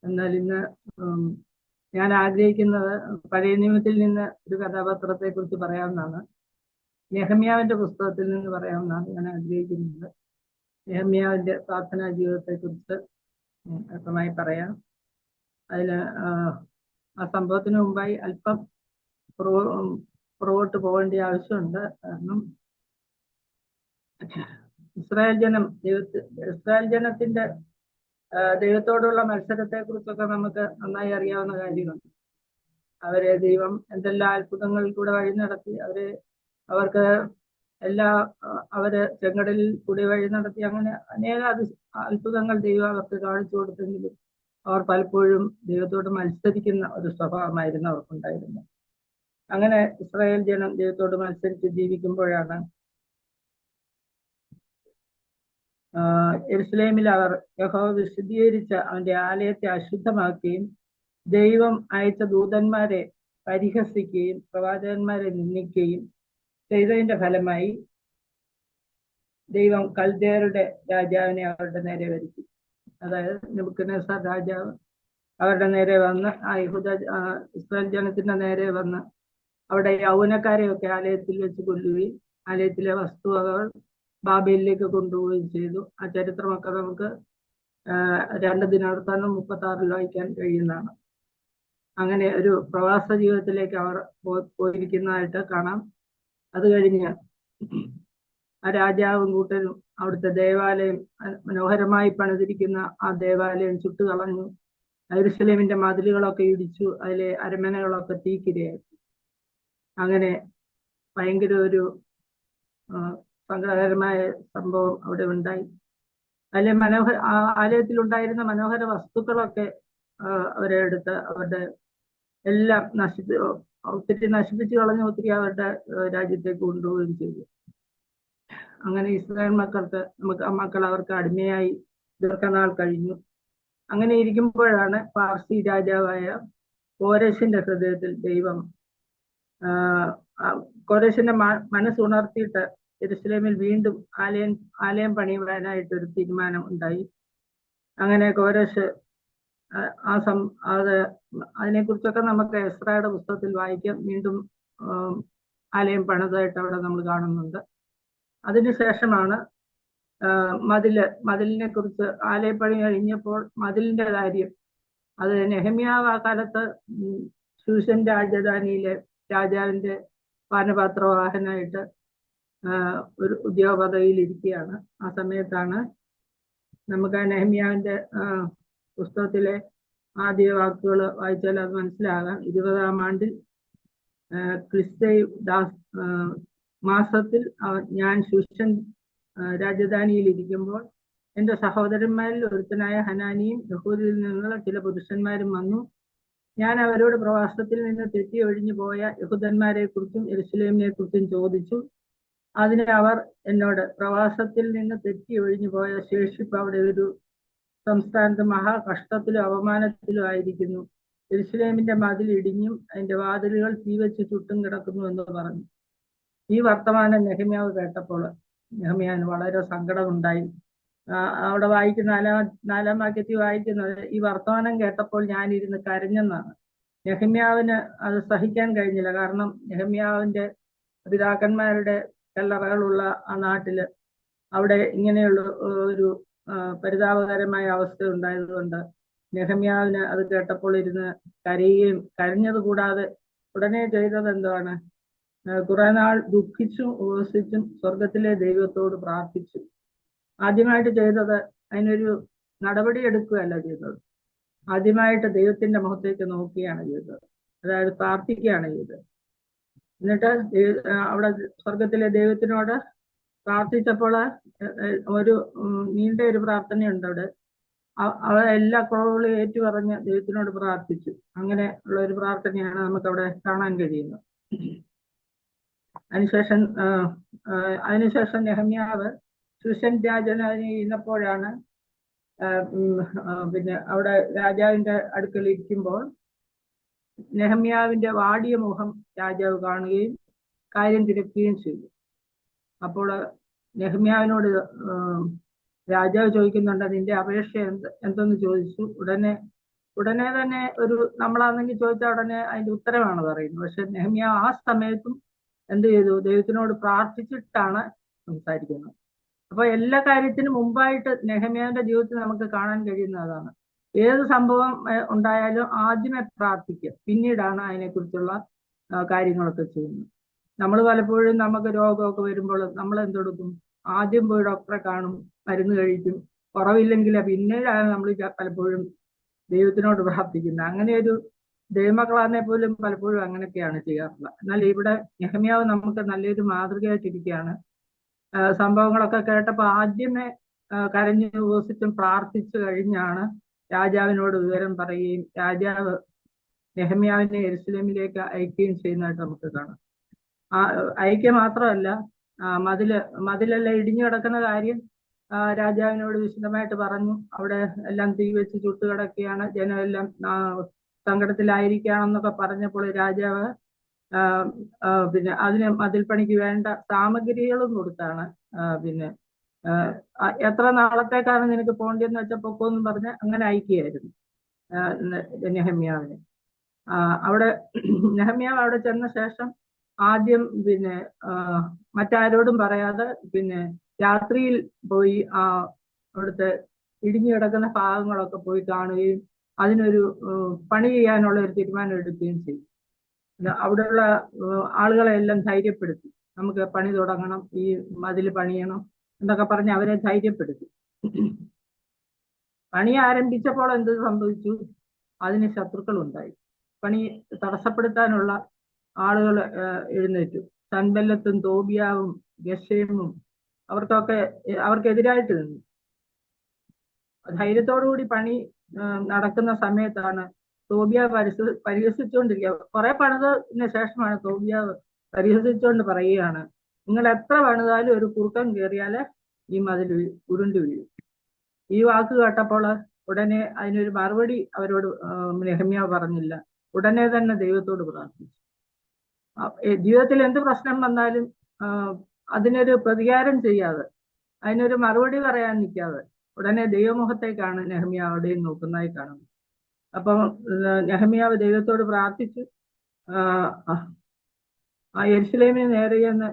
എന്നാൽ ഇന്ന് ഞാൻ ആഗ്രഹിക്കുന്നത് പഴയ നിയമത്തിൽ നിന്ന് ഒരു കഥാപാത്രത്തെ കുറിച്ച് പറയാമെന്നാണ്. നെഹമ്യാവിന്റെ പുസ്തകത്തിൽ നിന്ന് പറയാമെന്നാണ് ഞാൻ ആഗ്രഹിക്കുന്നത്. നെഹമ്യാവിന്റെ പ്രാർത്ഥനാ ജീവിതത്തെ കുറിച്ച് അല്പമായി പറയാം. അതിന് ആ സംഭവത്തിന് മുമ്പായി അല്പം പുറകോട്ട് പോകേണ്ട ആവശ്യമുണ്ട്. കാരണം ഇസ്രായേൽ ജനത്തിന്റെ ദൈവത്തോടുള്ള മത്സരത്തെ കുറിച്ചൊക്കെ നമുക്ക് നന്നായി അറിയാവുന്ന കാര്യമാണ്. അവരെ ദൈവം എന്തെല്ലാം അത്ഭുതങ്ങളിൽ കൂടെ വഴി നടത്തി, അവർക്ക് അവര് ചെങ്കടലിൽ കൂടി വഴി നടത്തി, അങ്ങനെ അനേക അത്ഭുതങ്ങൾ ദൈവം അവർക്ക് കാണിച്ചു കൊടുത്തെങ്കിലും അവർ പലപ്പോഴും ദൈവത്തോട് മത്സരിക്കുന്ന ഒരു സ്വഭാവമായിരുന്നു അവർക്കുണ്ടായിരുന്നത്. അങ്ങനെ ഇസ്രായേൽ ജനം ദൈവത്തോട് മത്സരിച്ച് ജീവിക്കുമ്പോഴാണ് യെരുശലേമിൽ അവർ യഹോവ വിശുദ്ധീകരിച്ച അവന്റെ ആലയത്തെ അശുദ്ധമാക്കുകയും ദൈവം അയച്ച ദൂതന്മാരെ പരിഹസിക്കുകയും പ്രവാചകന്മാരെ നിന്ദിക്കുകയും ചെയ്തതിന്റെ ഫലമായി ദൈവം കൽദയരുടെ രാജാവിനെ അവരുടെ നേരെ വരുത്തി. അതായത് നെബൂഖദ്നേസർ രാജാവ് അവരുടെ നേരെ വന്ന് ഇസ്രായേൽ ജനത്തിന്റെ നേരെ വന്ന് അവിടെ യൗവനക്കാരെയൊക്കെ ആലയത്തിൽ വെച്ച് കൊല്ലുകയും ആലയത്തിലെ വസ്തുവകകൾ ബാബേലിലേക്ക് കൊണ്ടുപോവുകയും ചെയ്തു. ആ ചരിത്രമൊക്കെ നമുക്ക് 2 ദിനവൃത്താന്തം 36 വായിക്കാൻ കഴിയുന്നതാണ്. അങ്ങനെ ഒരു പ്രവാസ ജീവിതത്തിലേക്ക് അവർ പോയിരിക്കുന്നതായിട്ട് കാണാം. അത് കഴിഞ്ഞ് ആ രാജാവും കൂട്ടരും അവിടുത്തെ ദേവാലയം മനോഹരമായി പണിതിരിക്കുന്ന ആ ദേവാലയം ചുട്ടുകളഞ്ഞു. യെരൂശലേമിന്റെ മതിലുകളൊക്കെ ഇടിച്ചു, അതിലെ അരമനകളൊക്കെ തീക്കിരയാക്കി. അങ്ങനെ ഭയങ്കര ഒരു സങ്കടകരമായ സംഭവം അവിടെ ഉണ്ടായി. അതിലെ ആലയത്തിൽ ഉണ്ടായിരുന്ന മനോഹര വസ്തുക്കളൊക്കെ അവരെ എടുത്ത് അവരുടെ എല്ലാം ഒത്തിരി നശിപ്പിച്ചു കളഞ്ഞു, ഒത്തിരി അവരുടെ രാജ്യത്തേക്ക് കൊണ്ടുപോവുകയും ചെയ്തു. അങ്ങനെ ഇസ്രായേൽ മക്കൾ അവർക്ക് അടിമയായി ദീർഘനാൾ കഴിഞ്ഞു. അങ്ങനെ ഇരിക്കുമ്പോഴാണ് പാർസി രാജാവായ കോരേശിന്റെ ഹൃദയത്തിൽ ദൈവം കോരേശിന്റെ മനസ്സുണർത്തിയിട്ട് യെരൂശലേമിൽ വീണ്ടും ആലയം പണിയുവാനായിട്ട് ഒരു തീരുമാനം ഉണ്ടായി. അങ്ങനെ കോരേശ് അതിനെക്കുറിച്ചൊക്കെ നമുക്ക് എസ്രായുടെ പുസ്തകത്തിൽ വായിക്കാം. വീണ്ടും ആലയം പണിതായിട്ട് അവിടെ നമ്മൾ കാണുന്നുണ്ട്. അതിനുശേഷമാണ് മതിലിനെ കുറിച്ച് ആലയപ്പണി കഴിഞ്ഞപ്പോൾ മതിലിന്റെ കാര്യം, അത് നെഹമ്യാവ് ആ കാലത്ത് ശൂശൻ രാജധാനിയിലെ രാജാവിന്റെ പാനപാത്രവാഹനായിട്ട് ഒരു ഉദ്യോഗ പദവിയിൽ ഇരിക്കുകയാണ്. ആ സമയത്താണ് നമുക്ക് ആ നെഹമ്യാവിന്റെ പുസ്തകത്തിലെ ആദ്യ വാക്കുകൾ വായിച്ചാൽ അത് മനസ്സിലാകാം. 20-ാം ആണ്ടിൽ ക്രിസ്തൈവ് മാസത്തിൽ ഞാൻ ശൂശൻ രാജധാനിയിൽ ഇരിക്കുമ്പോൾ എന്റെ സഹോദരന്മാരിൽ ഒരുത്തനായ ഹനാനിയും യഹൂദയിൽ നിന്നുള്ള ചില പുരുഷന്മാരും വന്നു. ഞാൻ അവരോട് പ്രവാസത്തിൽ നിന്ന് തെറ്റി ഒഴിഞ്ഞു പോയ യഹൂദന്മാരെ കുറിച്ചും യെരൂശലേമിനെ കുറിച്ചും ചോദിച്ചു. അതിന് അവർ എന്നോട്, പ്രവാസത്തിൽ നിന്ന് തെറ്റി ഒഴിഞ്ഞു പോയ ശേഷിപ്പ് അവിടെ ഒരു സംസ്ഥാനത്ത് മഹാകഷ്ടത്തിലും അപമാനത്തിലും ആയിരിക്കുന്നു. യെരൂശലേമിന്റെ മതിൽ ഇടിഞ്ഞും അതിന്റെ വാതിലുകൾ തീവച്ച് ചുട്ടും കിടക്കുന്നു എന്ന് പറഞ്ഞു. ഈ വർത്തമാനം നെഹമ്യാവ് കേട്ടപ്പോൾ നെഹമ്യാവിന് വളരെ സങ്കടമുണ്ടായി. അവിടെ വായിക്കുന്ന നാലാം വാക്യത്തിൽ വായിക്കുന്നത്, ഈ വർത്തമാനം കേട്ടപ്പോൾ ഞാനിരുന്ന് കരഞ്ഞെന്നാണ്. നെഹമ്യാവിന് അത് സഹിക്കാൻ കഴിഞ്ഞില്ല. കാരണം നെഹമ്യാവിന്റെ പിതാക്കന്മാരുടെ കല്ലറകളുള്ള ആ നാട്ടില് അവിടെ ഇങ്ങനെയുള്ള ഒരു പരിതാപകരമായ അവസ്ഥ ഉണ്ടായതുകൊണ്ട് നെഹമ്യാവിന് അത് കേട്ടപ്പോൾ ഇരുന്ന് കരയുകയും, കരഞ്ഞത് കൂടാതെ ഉടനെ ചെയ്തത് എന്താണ്, കുറെ നാൾ ദുഃഖിച്ചും ഉപവസിച്ചും സ്വർഗത്തിലെ ദൈവത്തോട് പ്രാർത്ഥിച്ചു. ആദ്യമായിട്ട് ചെയ്തത് അതിനൊരു നടപടി എടുക്കുകയല്ല ചെയ്തത്, ആദ്യമായിട്ട് ദൈവത്തിന്റെ മുഖത്തേക്ക് നോക്കുകയാണ് ചെയ്തത്, അതായത് പ്രാർത്ഥിക്കുകയാണ് ചെയ്തത്. എന്നിട്ട് അവിടെ സ്വർഗത്തിലെ ദൈവത്തിനോട് പ്രാർത്ഥിച്ചപ്പോൾ ഒരു നീണ്ട ഒരു പ്രാർത്ഥനയുണ്ട് അവിടെ. അവർ എല്ലാ കുറവുകളും ഏറ്റുപറഞ്ഞ് ദൈവത്തിനോട് പ്രാർത്ഥിച്ചു. അങ്ങനെ ഉള്ള ഒരു പ്രാർത്ഥനയാണ് നമുക്ക് അവിടെ കാണാൻ കഴിയുന്നത്. അതിനുശേഷം നെഹമ്യാവ് ശൂശൻ രാജധാനിയിൽ ഇരുന്നപ്പോഴാണ് പിന്നെ അവിടെ രാജാവിന്റെ അടുക്കൽ ഇരിക്കുമ്പോൾ നെഹമ്യാവിന്റെ വാടിയ മുഖം രാജാവ് കാണുകയും കാര്യം തിരക്കുകയും ചെയ്തു. അപ്പോൾ നെഹമ്യാവിനോട് രാജാവ് ചോദിക്കുന്നുണ്ട്, നിന്റെ അപേക്ഷ എന്തെന്ന് ചോദിച്ചു. ഉടനെ തന്നെ ഒരു നമ്മളാണെങ്കിൽ ചോദിച്ചാൽ ഉടനെ അതിന്റെ ഉത്തരവാണ് പറയുന്നത്. പക്ഷെ നെഹമ്യാവ് ആ സമയത്തും എന്ത് ചെയ്തു, ദൈവത്തിനോട് പ്രാർത്ഥിച്ചിട്ടാണ് സംസാരിക്കുന്നത്. അപ്പൊ എല്ലാ കാര്യത്തിനും മുമ്പായിട്ട് നെഹമ്യാവിന്റെ ജീവിതത്തിൽ നമുക്ക് കാണാൻ കഴിയുന്നതാണ്. ഏത് സംഭവം ഉണ്ടായാലും ആദ്യമേ പ്രാർത്ഥിക്കുക, പിന്നീടാണ് അതിനെക്കുറിച്ചുള്ള കാര്യങ്ങളൊക്കെ ചെയ്യുന്നത്. നമ്മൾ പലപ്പോഴും നമുക്ക് രോഗമൊക്കെ വരുമ്പോൾ നമ്മൾ എന്തെടുക്കും, ആദ്യം പോയി ഡോക്ടറെ കാണും, മരുന്ന് കഴിക്കും, കുറവില്ലെങ്കിൽ പിന്നീടാണ് നമ്മൾ പലപ്പോഴും ദൈവത്തിനോട് പ്രാർത്ഥിക്കുന്നത്. അങ്ങനെ ഒരു ദൈവമക്കളാന്നെ പോലും പലപ്പോഴും അങ്ങനെയൊക്കെയാണ് ചെയ്യാറുള്ളത്. എന്നാൽ ഇവിടെ നെഹമ്യാവ് നമുക്ക് നല്ലൊരു മാതൃകയായിട്ടിരിക്കുകയാണ്. സംഭവങ്ങളൊക്കെ കേട്ടപ്പോൾ ആദ്യമേ കരഞ്ഞു ഉപവസിച്ചും പ്രാർത്ഥിച്ചു കഴിഞ്ഞാണ് രാജാവിനോട് വിവരം പറയുകയും രാജാവ് നെഹമ്യാവിനെ യെരൂശലേമിലേക്ക് അയക്കുകയും ചെയ്യുന്നതായിട്ട് നമുക്ക് കാണാം. അയക്കുക മാത്രമല്ല, മതിലെല്ലാം ഇടിഞ്ഞു കിടക്കുന്ന കാര്യം രാജാവിനോട് വിശദമായിട്ട് പറഞ്ഞു. അവിടെ എല്ലാം തീ വെച്ച് ചുട്ടുകിടക്കുകയാണ്, ജനമെല്ലാം സങ്കടത്തിലായിരിക്കുകയാണെന്നൊക്കെ പറഞ്ഞപ്പോൾ രാജാവ് പിന്നെ അതിന് മതിൽപ്പണിക്ക് വേണ്ട സാമഗ്രികളും കൊടുത്താണ് പിന്നെ എത്ര നാളത്തേക്കാണ് നിനക്ക് പോകേണ്ടതെന്ന് വെച്ചാൽ പൊക്കോന്നും പറഞ്ഞ് അങ്ങനെ അയക്കുകയായിരുന്നു നെഹമ്യാവിനെ. അവിടെ നെഹമ്യാവ് അവിടെ ചെന്ന ശേഷം ആദ്യം പിന്നെ മറ്റാരോടും പറയാതെ പിന്നെ രാത്രിയിൽ പോയി അവിടുത്തെ ഇടിഞ്ഞു കിടക്കുന്ന ഭാഗങ്ങളൊക്കെ പോയി കാണുകയും അതിനൊരു പണി ചെയ്യാനുള്ള ഒരു തീരുമാനം എടുക്കുകയും ചെയ്തു. അവിടെയുള്ള ആളുകളെ എല്ലാം ധൈര്യപ്പെടുത്തി. നമുക്ക് പണി തുടങ്ങണം, ഈ മതിൽ പണിയണം എന്നൊക്കെ പറഞ്ഞ് അവരെ ധൈര്യപ്പെടുത്തി. പണി ആരംഭിച്ചപ്പോൾ എന്ത് സംഭവിച്ചു? അതിന് ശത്രുക്കൾ ഉണ്ടായി. പണി തടസ്സപ്പെടുത്താനുള്ള ആളുകൾ എഴുന്നേറ്റു. സൻബല്ലത്തും തോബിയാവും ഗശേമും അവർക്കെതിരായിട്ട് നിന്നു. ധൈര്യത്തോടുകൂടി പണി നടക്കുന്ന സമയത്താണ് തോബിയാവ് പരിഹസിച്ചുകൊണ്ടിരിക്കുക. കുറെ പണിതതിന് ശേഷമാണ് തോബിയാവ് പരിഹസിച്ചുകൊണ്ട് പറയുകയാണ്, നിങ്ങൾ എത്ര പണിതാലും ഒരു കുറുക്കൻ കയറിയാല് ഈ മതിൽ ഉരുണ്ടു വീഴും. ഈ വാക്ക് കേട്ടപ്പോൾ ഉടനെ അതിനൊരു മറുപടി അവരോട് നെഹമ്യാവ് പറഞ്ഞില്ല. ഉടനെ തന്നെ ദൈവത്തോട് പ്രാർത്ഥിച്ചു. ജീവിതത്തിൽ എന്ത് പ്രശ്നം വന്നാലും അതിനൊരു പ്രതികാരം ചെയ്യാതെ, അതിനൊരു മറുപടി പറയാൻ നിൽക്കാതെ ഉടനെ ദൈവമുഖത്തേക്കാണ് നെഹമ്യാവ് അവിടെയും നോക്കുന്നതായി കാണുന്നത്. അപ്പം നെഹമ്യാവ് ദൈവത്തോട് പ്രാർത്ഥിച്ചു. ആ യെരുശലേമിന് നേരെ ചെന്ന്